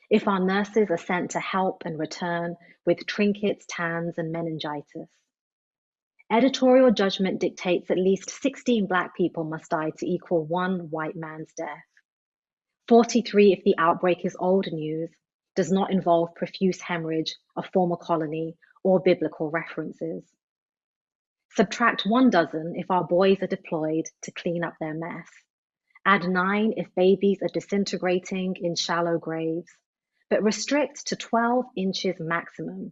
if our nurses are sent to help and return with trinkets, tans, and meningitis. Editorial judgment dictates at least 16 Black people must die to equal one white man's death. 43 if the outbreak is old news, does not involve profuse hemorrhage, a former colony, or biblical references. Subtract 12 if our boys are deployed to clean up their mess. Add 9 if babies are disintegrating in shallow graves, but restrict to 12 inches maximum.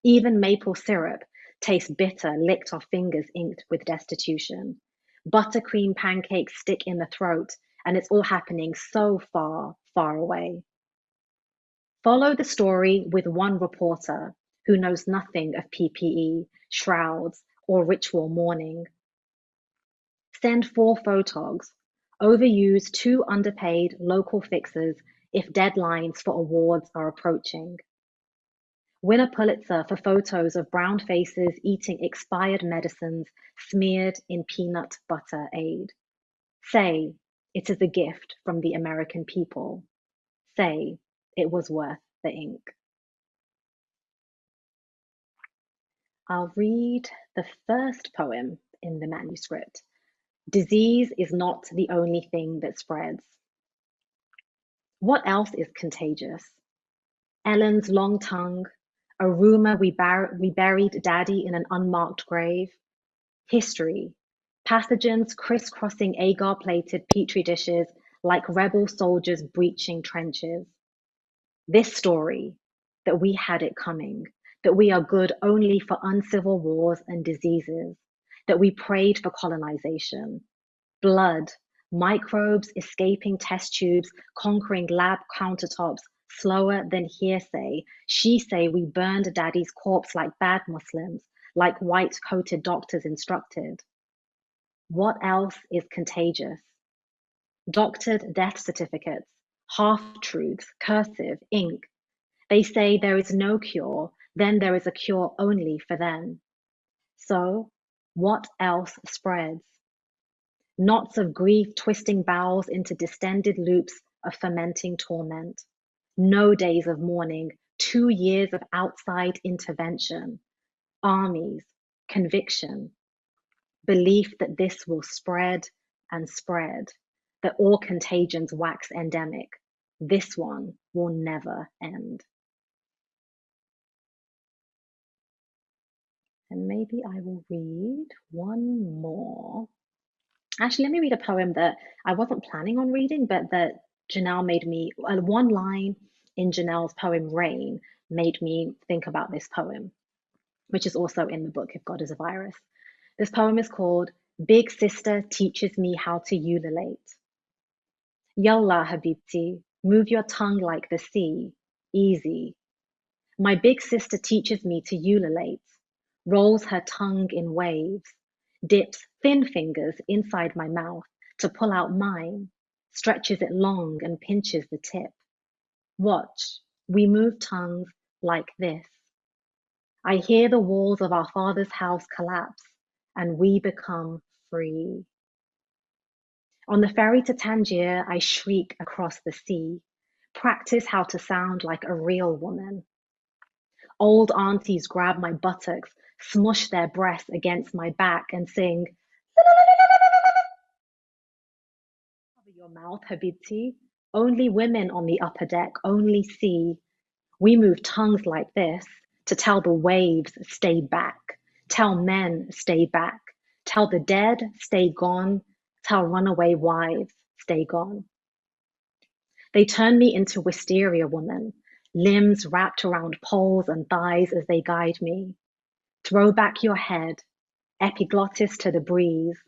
Even maple syrup tastes bitter, licked off fingers inked with destitution. Buttercream pancakes stick in the throat, and it's all happening so far, far away. Follow the story with one reporter who knows nothing of PPE, shrouds, or ritual mourning. Send 4 photogs. Overuse 2 underpaid local fixers if deadlines for awards are approaching. Win a Pulitzer for photos of brown faces eating expired medicines smeared in peanut butter aid. Say it is a gift from the American people. Say it was worth the ink. I'll read the first poem in the manuscript. Disease is not the only thing that spreads. What else is contagious? Ellen's long tongue, a rumor we buried Daddy in an unmarked grave. History, pathogens crisscrossing agar-plated petri dishes like rebel soldiers breaching trenches. This story, that we had it coming, that we are good only for uncivil wars and diseases, that we prayed for colonization, blood, microbes escaping test tubes, conquering lab countertops, slower than hearsay. She say we burned daddy's corpse like bad Muslims, like white-coated doctors instructed. What else is contagious? Doctored death certificates, half-truths, cursive, ink. They say there is no cure, then there is a cure only for them. So, what else spreads? Knots of grief twisting bowels into distended loops of fermenting torment. No days of mourning, 2 years of outside intervention. Armies, conviction, belief that this will spread and spread, that all contagions wax endemic. This one will never end. And maybe I will read one more. Actually, let me read a poem that I wasn't planning on reading, but that Janelle made me, one line in Janelle's poem, Rain, made me think about this poem, which is also in the book, If God is a Virus. This poem is called Big Sister Teaches Me How to Ululate. Yalla, Habibti, move your tongue like the sea, easy. My big sister teaches me to ululate, rolls her tongue in waves, dips thin fingers inside my mouth to pull out mine, stretches it long and pinches the tip. Watch, we move tongues like this. I hear the walls of our father's house collapse and we become free. On the ferry to Tangier, I shriek across the sea, practice how to sound like a real woman. Old aunties grab my buttocks, smush their breasts against my back and sing, cover your mouth, Habibti. Only women on the upper deck only see. We move tongues like this to tell the waves stay back, tell men stay back, tell the dead stay gone, tell runaway wives stay gone. They turn me into wisteria woman, limbs wrapped around poles and thighs as they guide me. Throw back your head, epiglottis to the breeze.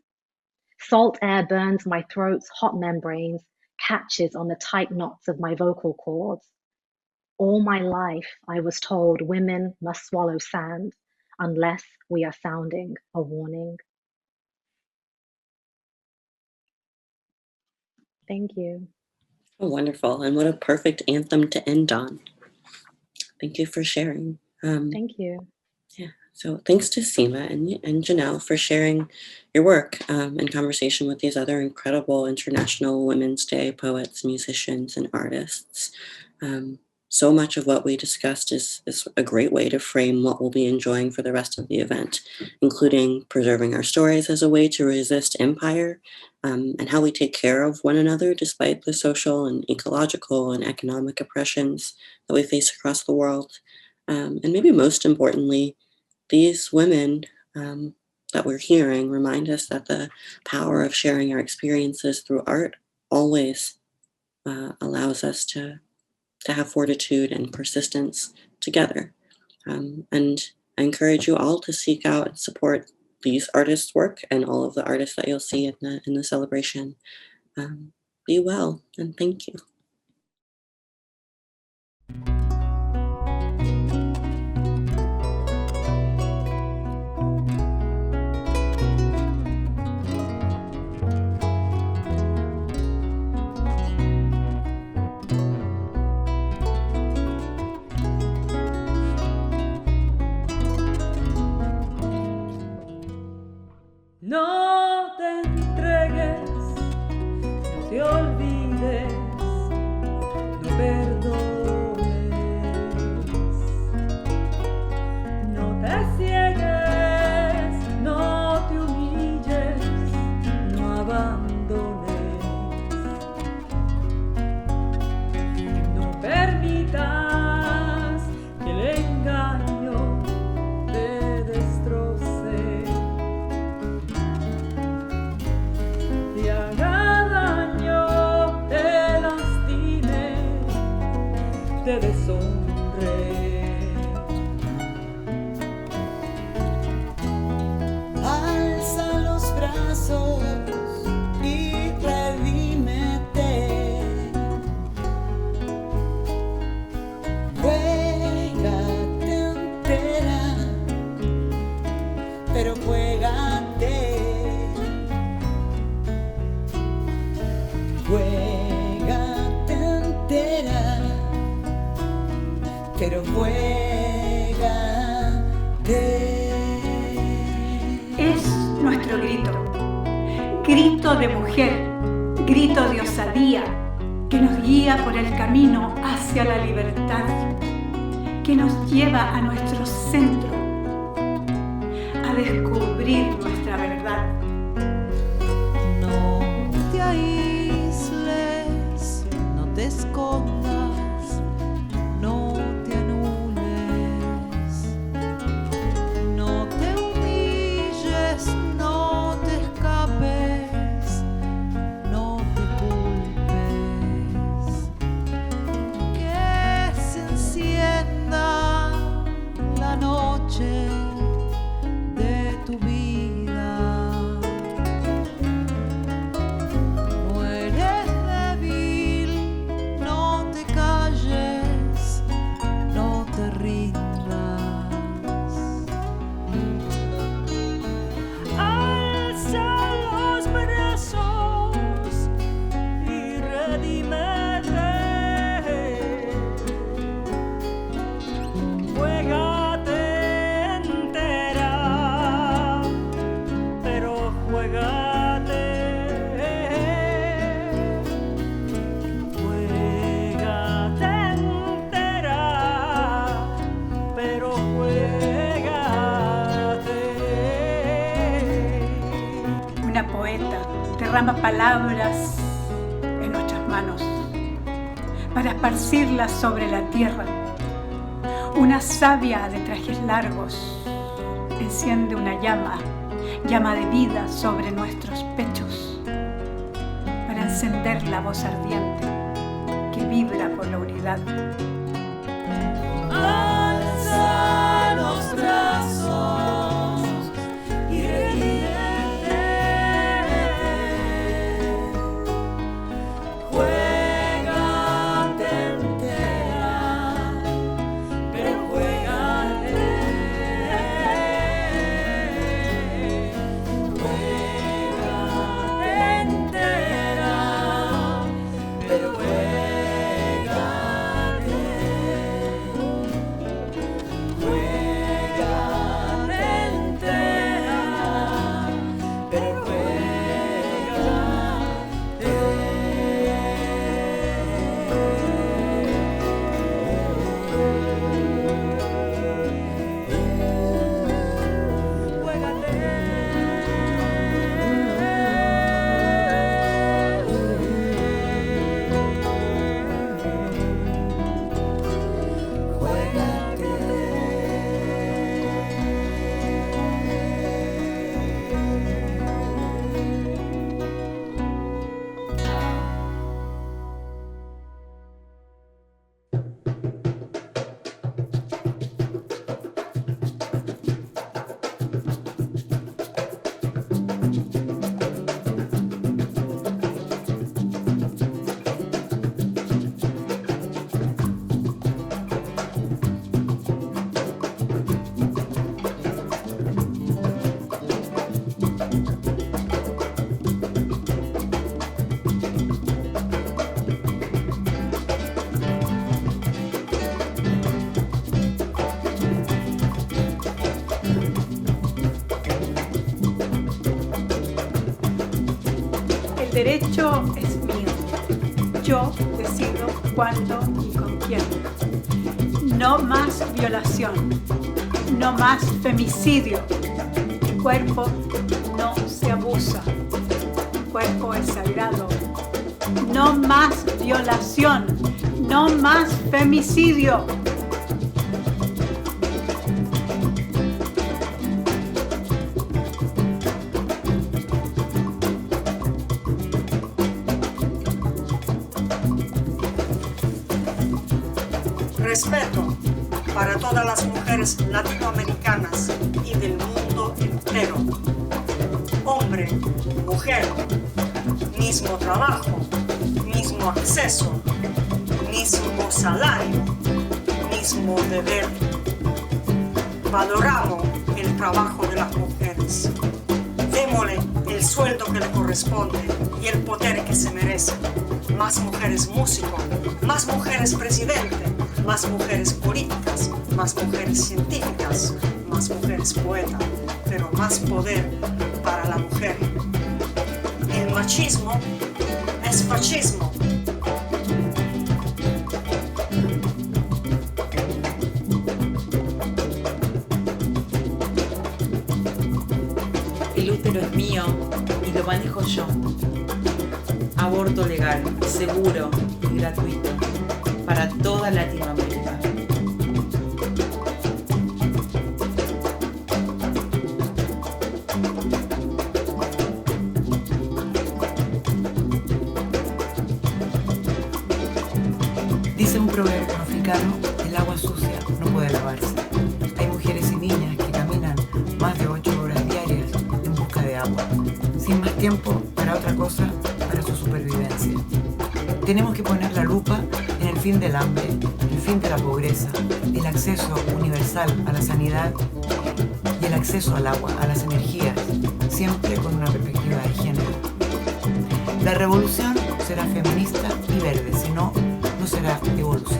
Salt air burns my throat's hot membranes, catches on the tight knots of my vocal cords. All my life, I was told women must swallow sand unless we are sounding a warning. Thank you. Oh, wonderful. And what a perfect anthem to end on. Thank you for sharing. Thank you. Yeah. So thanks to Seema and Janelle for sharing your work in conversation with these other incredible International Women's Day poets, musicians, and artists. So much of what we discussed is a great way to frame what we'll be enjoying for the rest of the event, including preserving our stories as a way to resist empire, and how we take care of one another despite the social and ecological and economic oppressions that we face across the world. And maybe most importantly, these women that we're hearing remind us that the power of sharing our experiences through art always allows us to have fortitude and persistence together. And I encourage you all to seek out and support these artists' work and all of the artists that you'll see in the celebration. Be well, and thank you. No te entregues, no te olvides, no perdones, no te ciegues, no te humilles, no abandones, no permitas que el engaño te destroce. Te deshonre. Juégate entera, pero juégate. Es nuestro grito, grito de mujer, grito de osadía, que nos guía por el camino hacia la libertad, que nos lleva a nuestro centro, a descubrir nuestra verdad. No te aísles, no te escondas, no te anules, no te humilles, no te escapes, no te culpes, que se encienda la noche de tu vida. No eres débil, no te calles, no te rindas. Alza los brazos y redímete. Juégate entera, pero juégate. Juégate entera, pero juégate. Una poeta derrama palabras en nuestras manos para esparcirlas sobre la tierra. Una sabia de trajes largos enciende una llama de vida sobre nuestros pechos para encender la voz ardiente que vibra por la unidad. Alza los brazos y redímete. Juégate entera, pero juégate. Juégate entera, pero juégate. Juégate entera, pero El derecho es mío. Yo decido cuándo y con quién. No más violación. No más femicidio. Mi cuerpo no se abusa. Mi cuerpo es sagrado. No más violación. No más femicidio. Respeto para todas las mujeres latinoamericanas y del mundo entero. Hombre, mujer, mismo trabajo, mismo acceso, mismo salario, mismo deber. Valoramos el trabajo de las mujeres. Démosle el sueldo que le corresponde y el poder que se merece. Más mujeres músicos, más mujeres presidente, más mujeres políticas, más mujeres científicas, más mujeres poetas, pero más poder para la mujer. El machismo es fascismo. El útero es mío y lo manejo yo. Aborto legal, seguro y gratuito para toda Latinoamérica. Dice un proverbio africano, el agua sucia no puede lavarse. Hay mujeres y niñas que caminan más de 8 horas diarias en busca de agua, sin más tiempo para otra cosa, para su supervivencia. Tenemos que poner la lupa en el fin del hambre, el fin de la pobreza, el acceso universal a la sanidad y el acceso al agua, a las energías, siempre con una perspectiva de género. La revolución será feminista y verde, si no, no será evolución.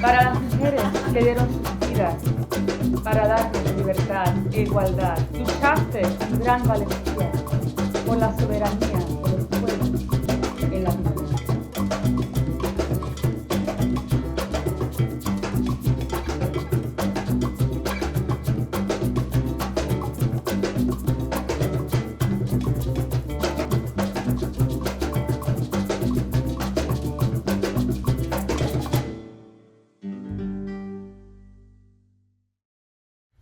Para las mujeres que dieron sus vidas para darnos libertad e igualdad, luchaste con gran valentía por la soberanía de los pueblos en Latinoamérica.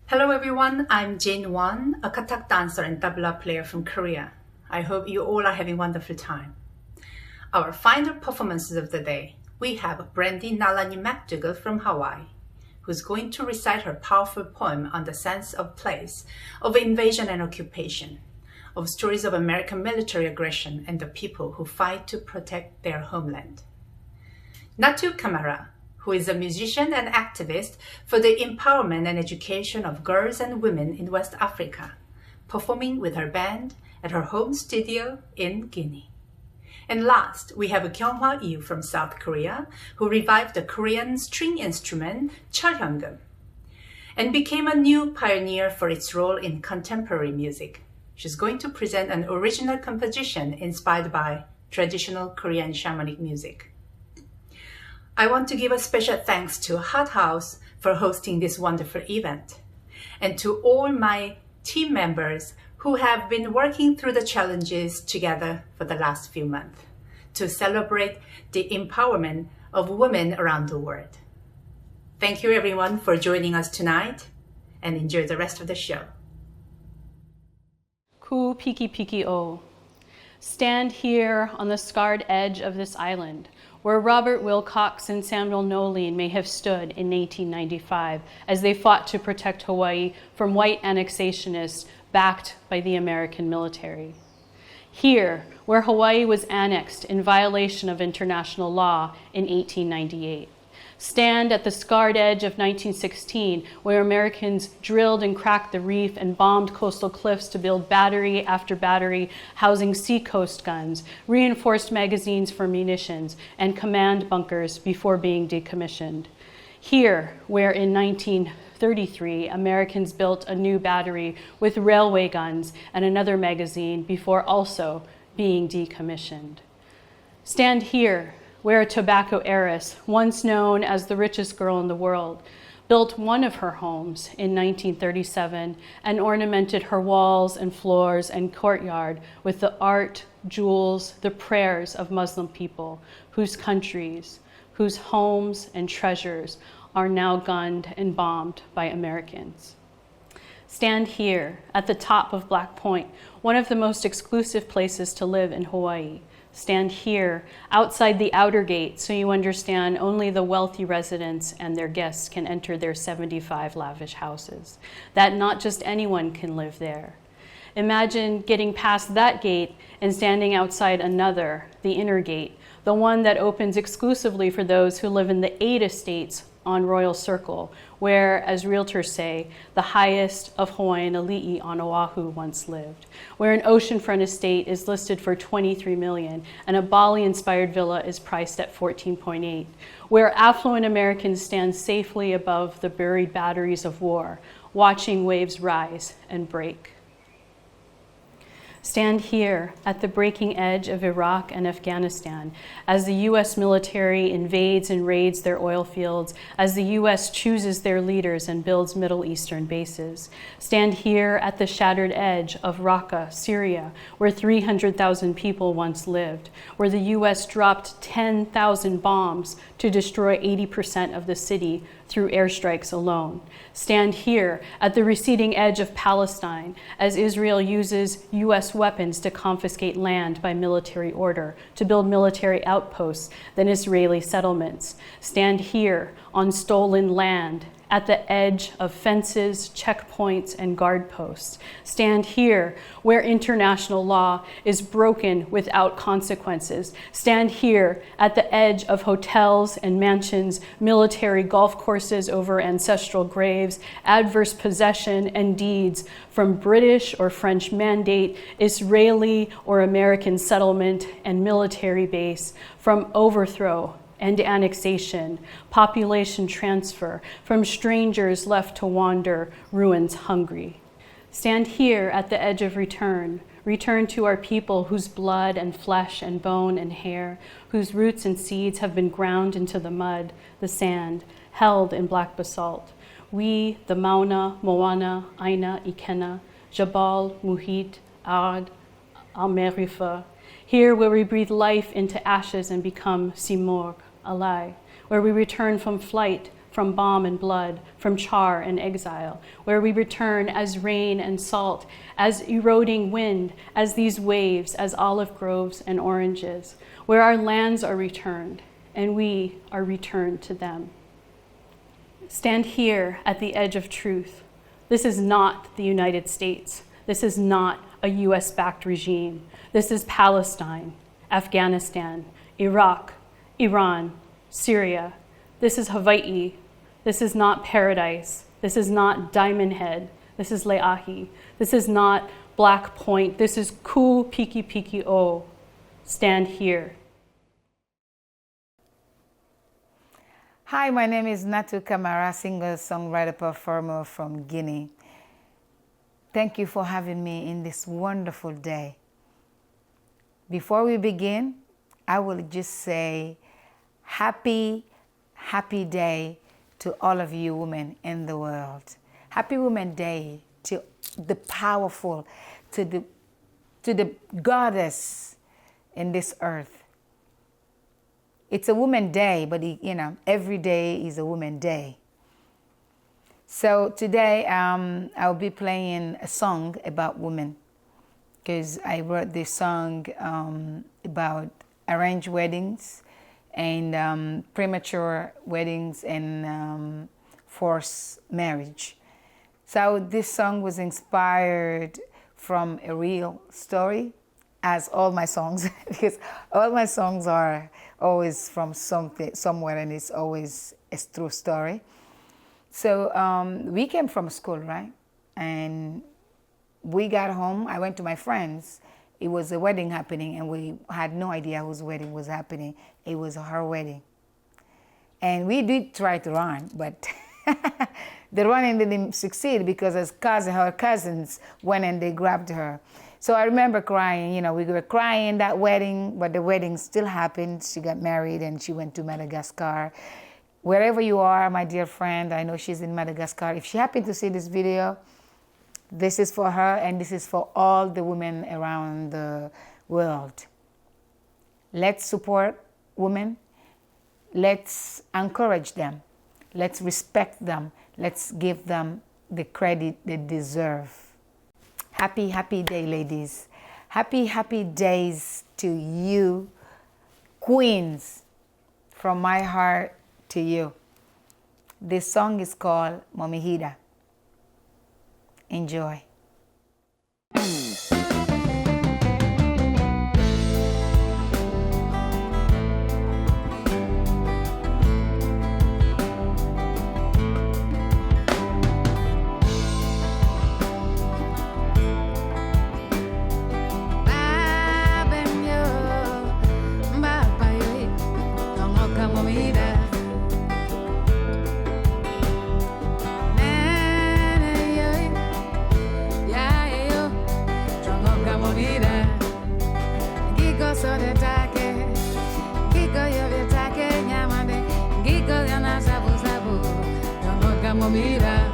Hello everyone, I'm Jin Won, a katak dancer and tabla player from Korea. I hope you all are having a wonderful time. Our final performances of the day, we have Brandy Nalani McDougall from Hawaii, who's going to recite her powerful poem on the sense of place, of invasion and occupation, of stories of American military aggression and the people who fight to protect their homeland. Natu Kamara, who is a musician and activist for the empowerment and education of girls and women in West Africa, performing with her band at her home studio in Guinea. And last, we have Kyunghwa Yu from South Korea, who revived the Korean string instrument childcare and became a new pioneer for its role in contemporary music. She's going to present an original composition inspired by traditional Korean shamanic music. I want to give a special thanks to HotHouse for hosting this wonderful event, and to all my team members who have been working through the challenges together for the last few months to celebrate the empowerment of women around the world. Thank you everyone for joining us tonight, and enjoy the rest of the show. Ku Piki Piki O. Stand here on the scarred edge of this island, where Robert Wilcox and Samuel Nolene may have stood in 1895 as they fought to protect Hawaii from white annexationists backed by the American military. Here, where Hawaii was annexed in violation of international law in 1898. Stand at the scarred edge of 1916, where Americans drilled and cracked the reef and bombed coastal cliffs to build battery after battery housing seacoast guns, reinforced magazines for munitions, and command bunkers before being decommissioned. Here, where in 1933, Americans built a new battery with railway guns and another magazine before also being decommissioned. Stand here, where a tobacco heiress, once known as the richest girl in the world, built one of her homes in 1937 and ornamented her walls and floors and courtyard with the art, jewels, the prayers of Muslim people whose countries, whose homes and treasures are now gunned and bombed by Americans. Stand here at the top of Black Point, one of the most exclusive places to live in Hawaii. Stand here outside the outer gate so you understand only the wealthy residents and their guests can enter their 75 lavish houses, that not just anyone can live there. Imagine getting past that gate and standing outside another, the inner gate, the one that opens exclusively for those who live in the 8 estates on Royal Circle, where, as realtors say, the highest of Hawaiian ali'i on Oahu once lived, where an oceanfront estate is listed for $23 million and a Bali-inspired villa is priced at $14.8, where affluent Americans stand safely above the buried batteries of war, watching waves rise and break. Stand here at the breaking edge of Iraq and Afghanistan as the US military invades and raids their oil fields, as the US chooses their leaders and builds Middle Eastern bases. Stand here at the shattered edge of Raqqa, Syria, where 300,000 people once lived, where the US dropped 10,000 bombs to destroy 80% of the city through airstrikes alone. Stand here at the receding edge of Palestine as Israel uses US weapons to confiscate land by military order, to build military outposts, then Israeli settlements. Stand here on stolen land at the edge of fences, checkpoints, and guard posts. Stand here where international law is broken without consequences. Stand here at the edge of hotels and mansions, military golf courses over ancestral graves, adverse possession and deeds from British or French mandate, Israeli or American settlement and military base, from overthrow and annexation, population transfer, from strangers left to wander, ruins hungry. Stand here at the edge of return, return to our people whose blood and flesh and bone and hair, whose roots and seeds have been ground into the mud, the sand, held in black basalt. We, the Mauna, Moana, Aina, Ikena, Jabal, Muhit, Ad, Almerifa, here where we breathe life into ashes and become Simor, Alai, where we return from flight, from bomb and blood, from char and exile, where we return as rain and salt, as eroding wind, as these waves, as olive groves and oranges, where our lands are returned and we are returned to them. Stand here at the edge of truth. This is not the United States. This is not a US-backed regime. This is Palestine, Afghanistan, Iraq, Iran, Syria. This is Hawaii. This is not paradise. This is not Diamond Head. This is Leahi. This is not Black Point. This is Ku Piki Piki O. Stand here. Hi, my name is Natu Kamara, singer, songwriter, performer from Guinea. Thank you for having me in this wonderful day. Before we begin, I will just say happy day to all of you women in the world. Happy Women's Day to the powerful, to the goddess in this earth. It's a Women's Day, but every day is a Women's Day. So today I'll be playing a song about women, because I wrote this song about arranged weddings and premature weddings and forced marriage. So this song was inspired from a real story, as all my songs, because all my songs are always from somewhere, and it's always a true story. So we came from school, right? And we got home. I went to my friends. It was a wedding happening, and we had no idea whose wedding was happening. It was her wedding. And we did try to run, but the running didn't succeed because her cousins went and they grabbed her. So I remember crying. We were crying that wedding, but the wedding still happened. She got married and she went to Madagascar. Wherever you are, my dear friend, I know she's in Madagascar. If she happened to see this video, this is for her, and this is for all the women around the world. Let's support women. Let's encourage them. Let's respect them. Let's give them the credit they deserve. Happy day, ladies. Happy days to you, queens, from my heart to you. This song is called Momihida. Enjoy. mira.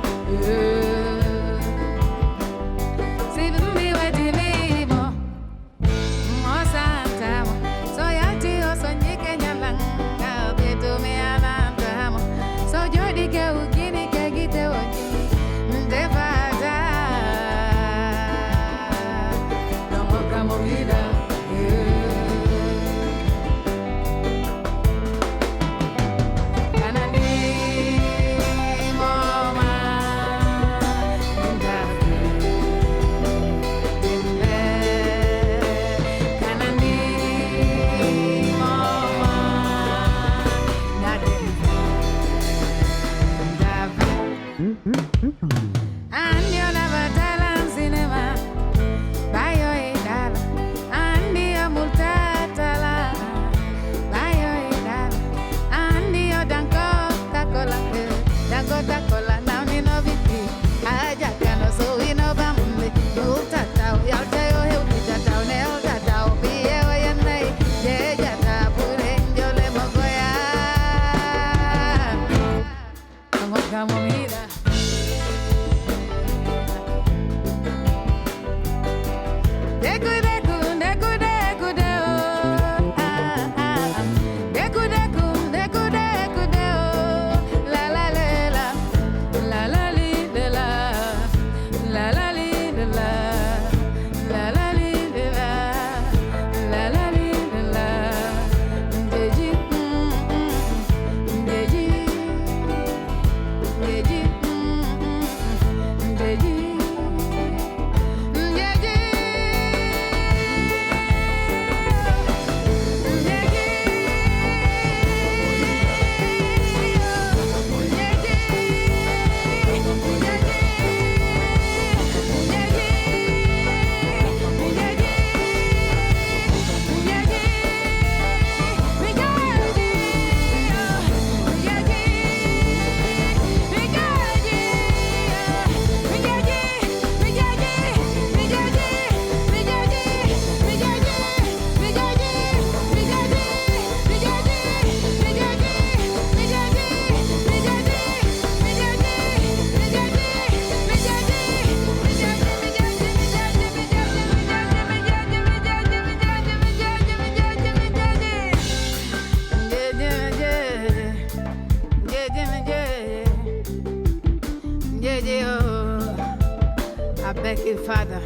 beg you, Father,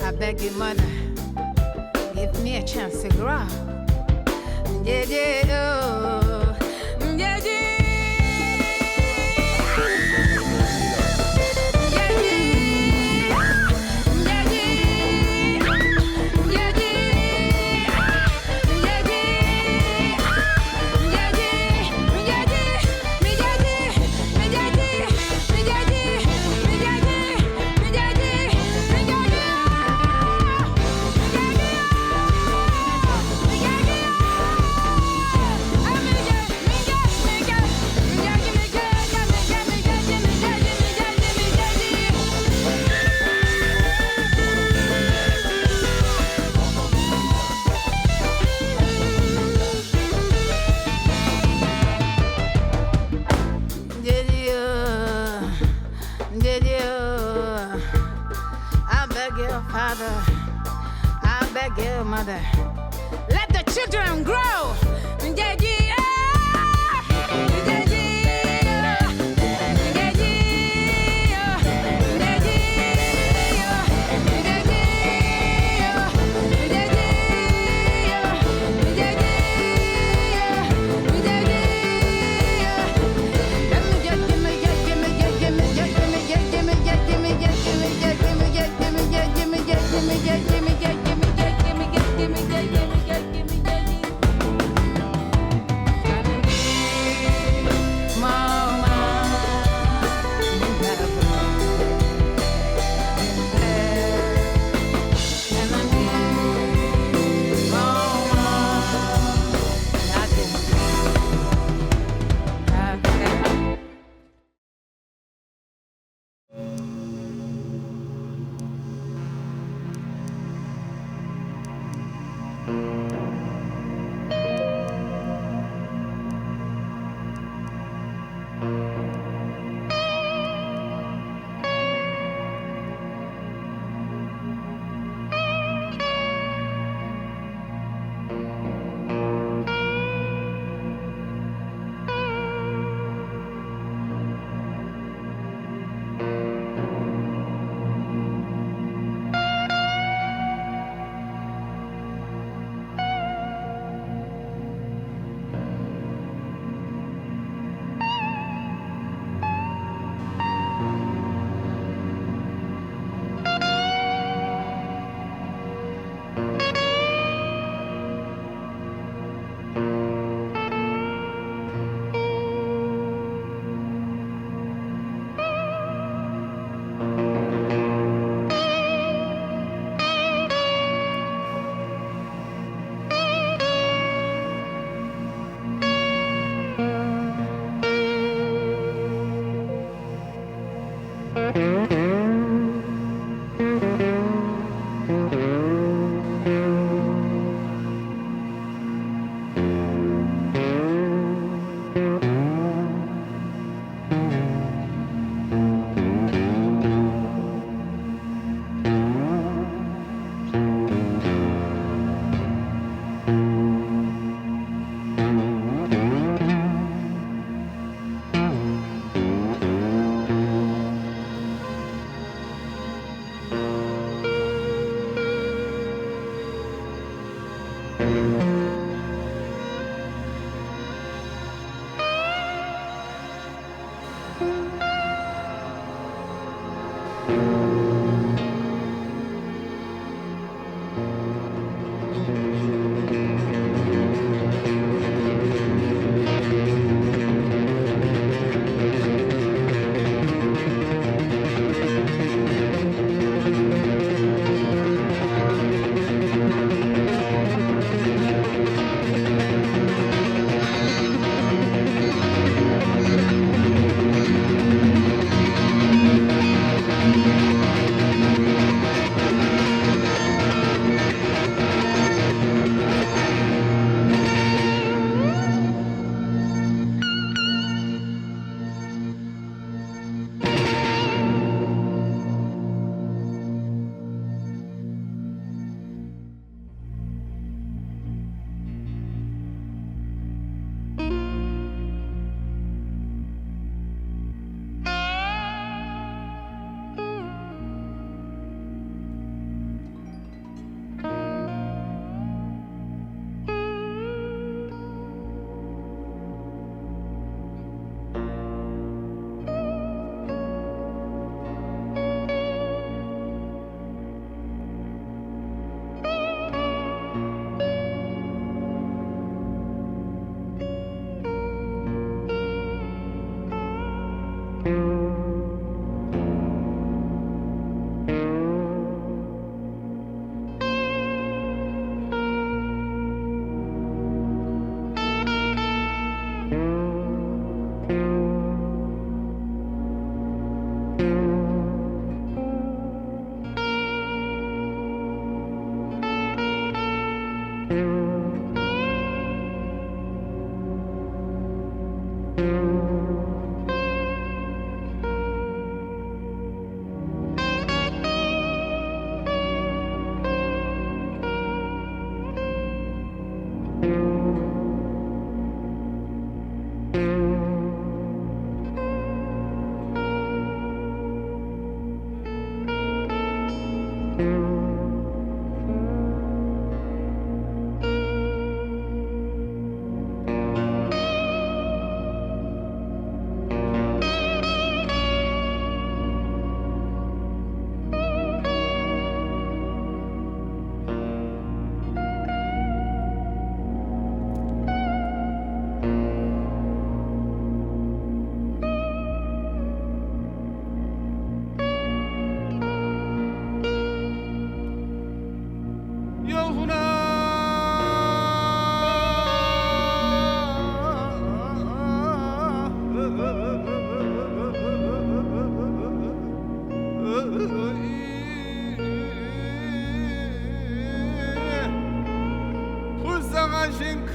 I beg you, Mother, give me a chance to grow. Yeah, yeah, oh, yeah, yeah. Father, I beg you, Mother, let the children grow. Yeah, yeah.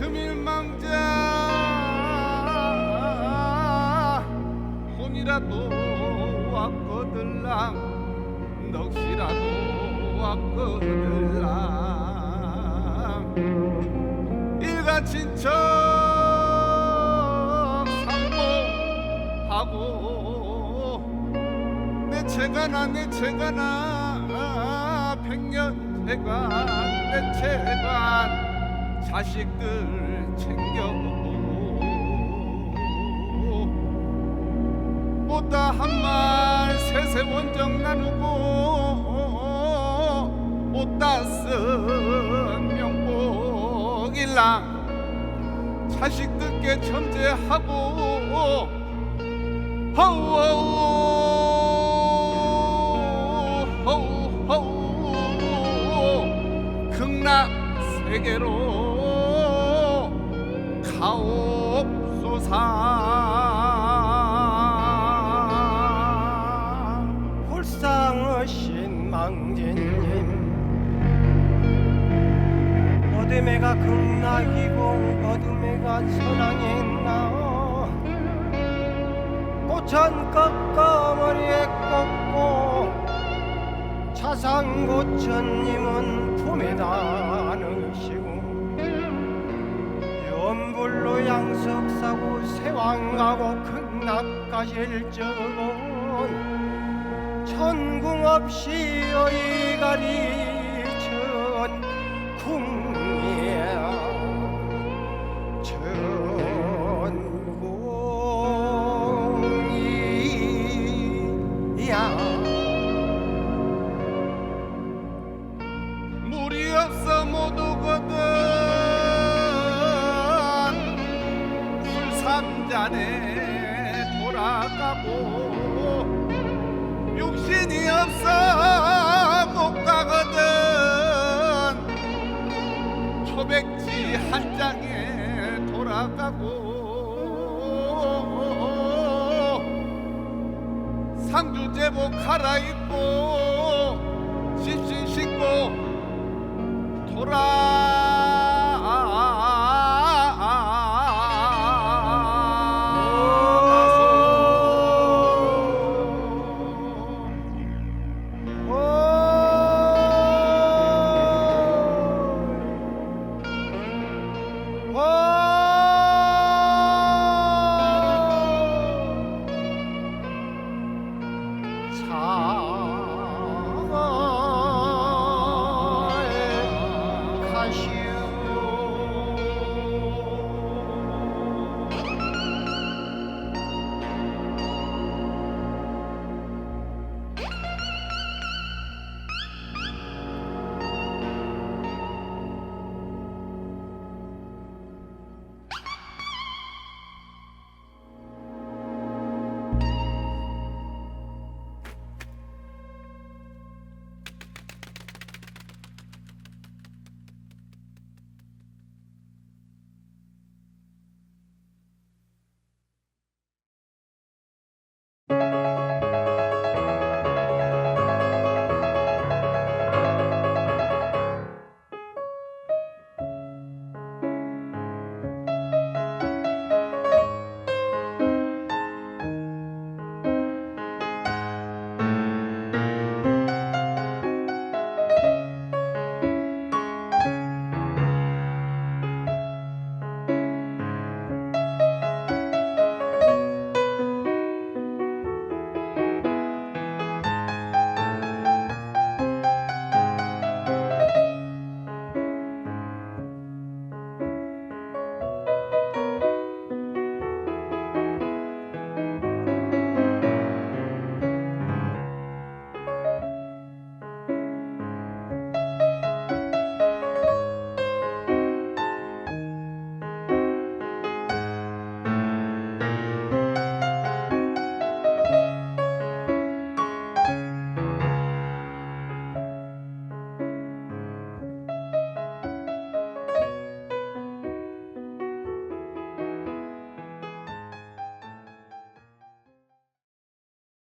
금일망자 혼이라도 왔거들랑 넋이라도 왔거들랑 일가친척 상봉하고 내 채가나 백년태관 내 채관 자식들 챙겨보고 보다 한말 세세원정 나누고 보다 쓴 명복일랑 자식들께 점제하고 허우 극락 세계로 가옵소사. 불쌍하신 망제님, 어둠에가 극락이고 어둠에가 선왕했나. 꽃은 꺾어 머리에 꽂고 차상고천님은 품에다 넣으시고 연불로 양석사고 세왕가고 극락가실 적은 천궁 없이 어이가리 천궁이야. 물이 없어 못 오거든 술삼잔에 돌아가고 육신이 없어 못 가거든 초백지 한 장에 돌아가고 상주제복 갈아입고 집신 신고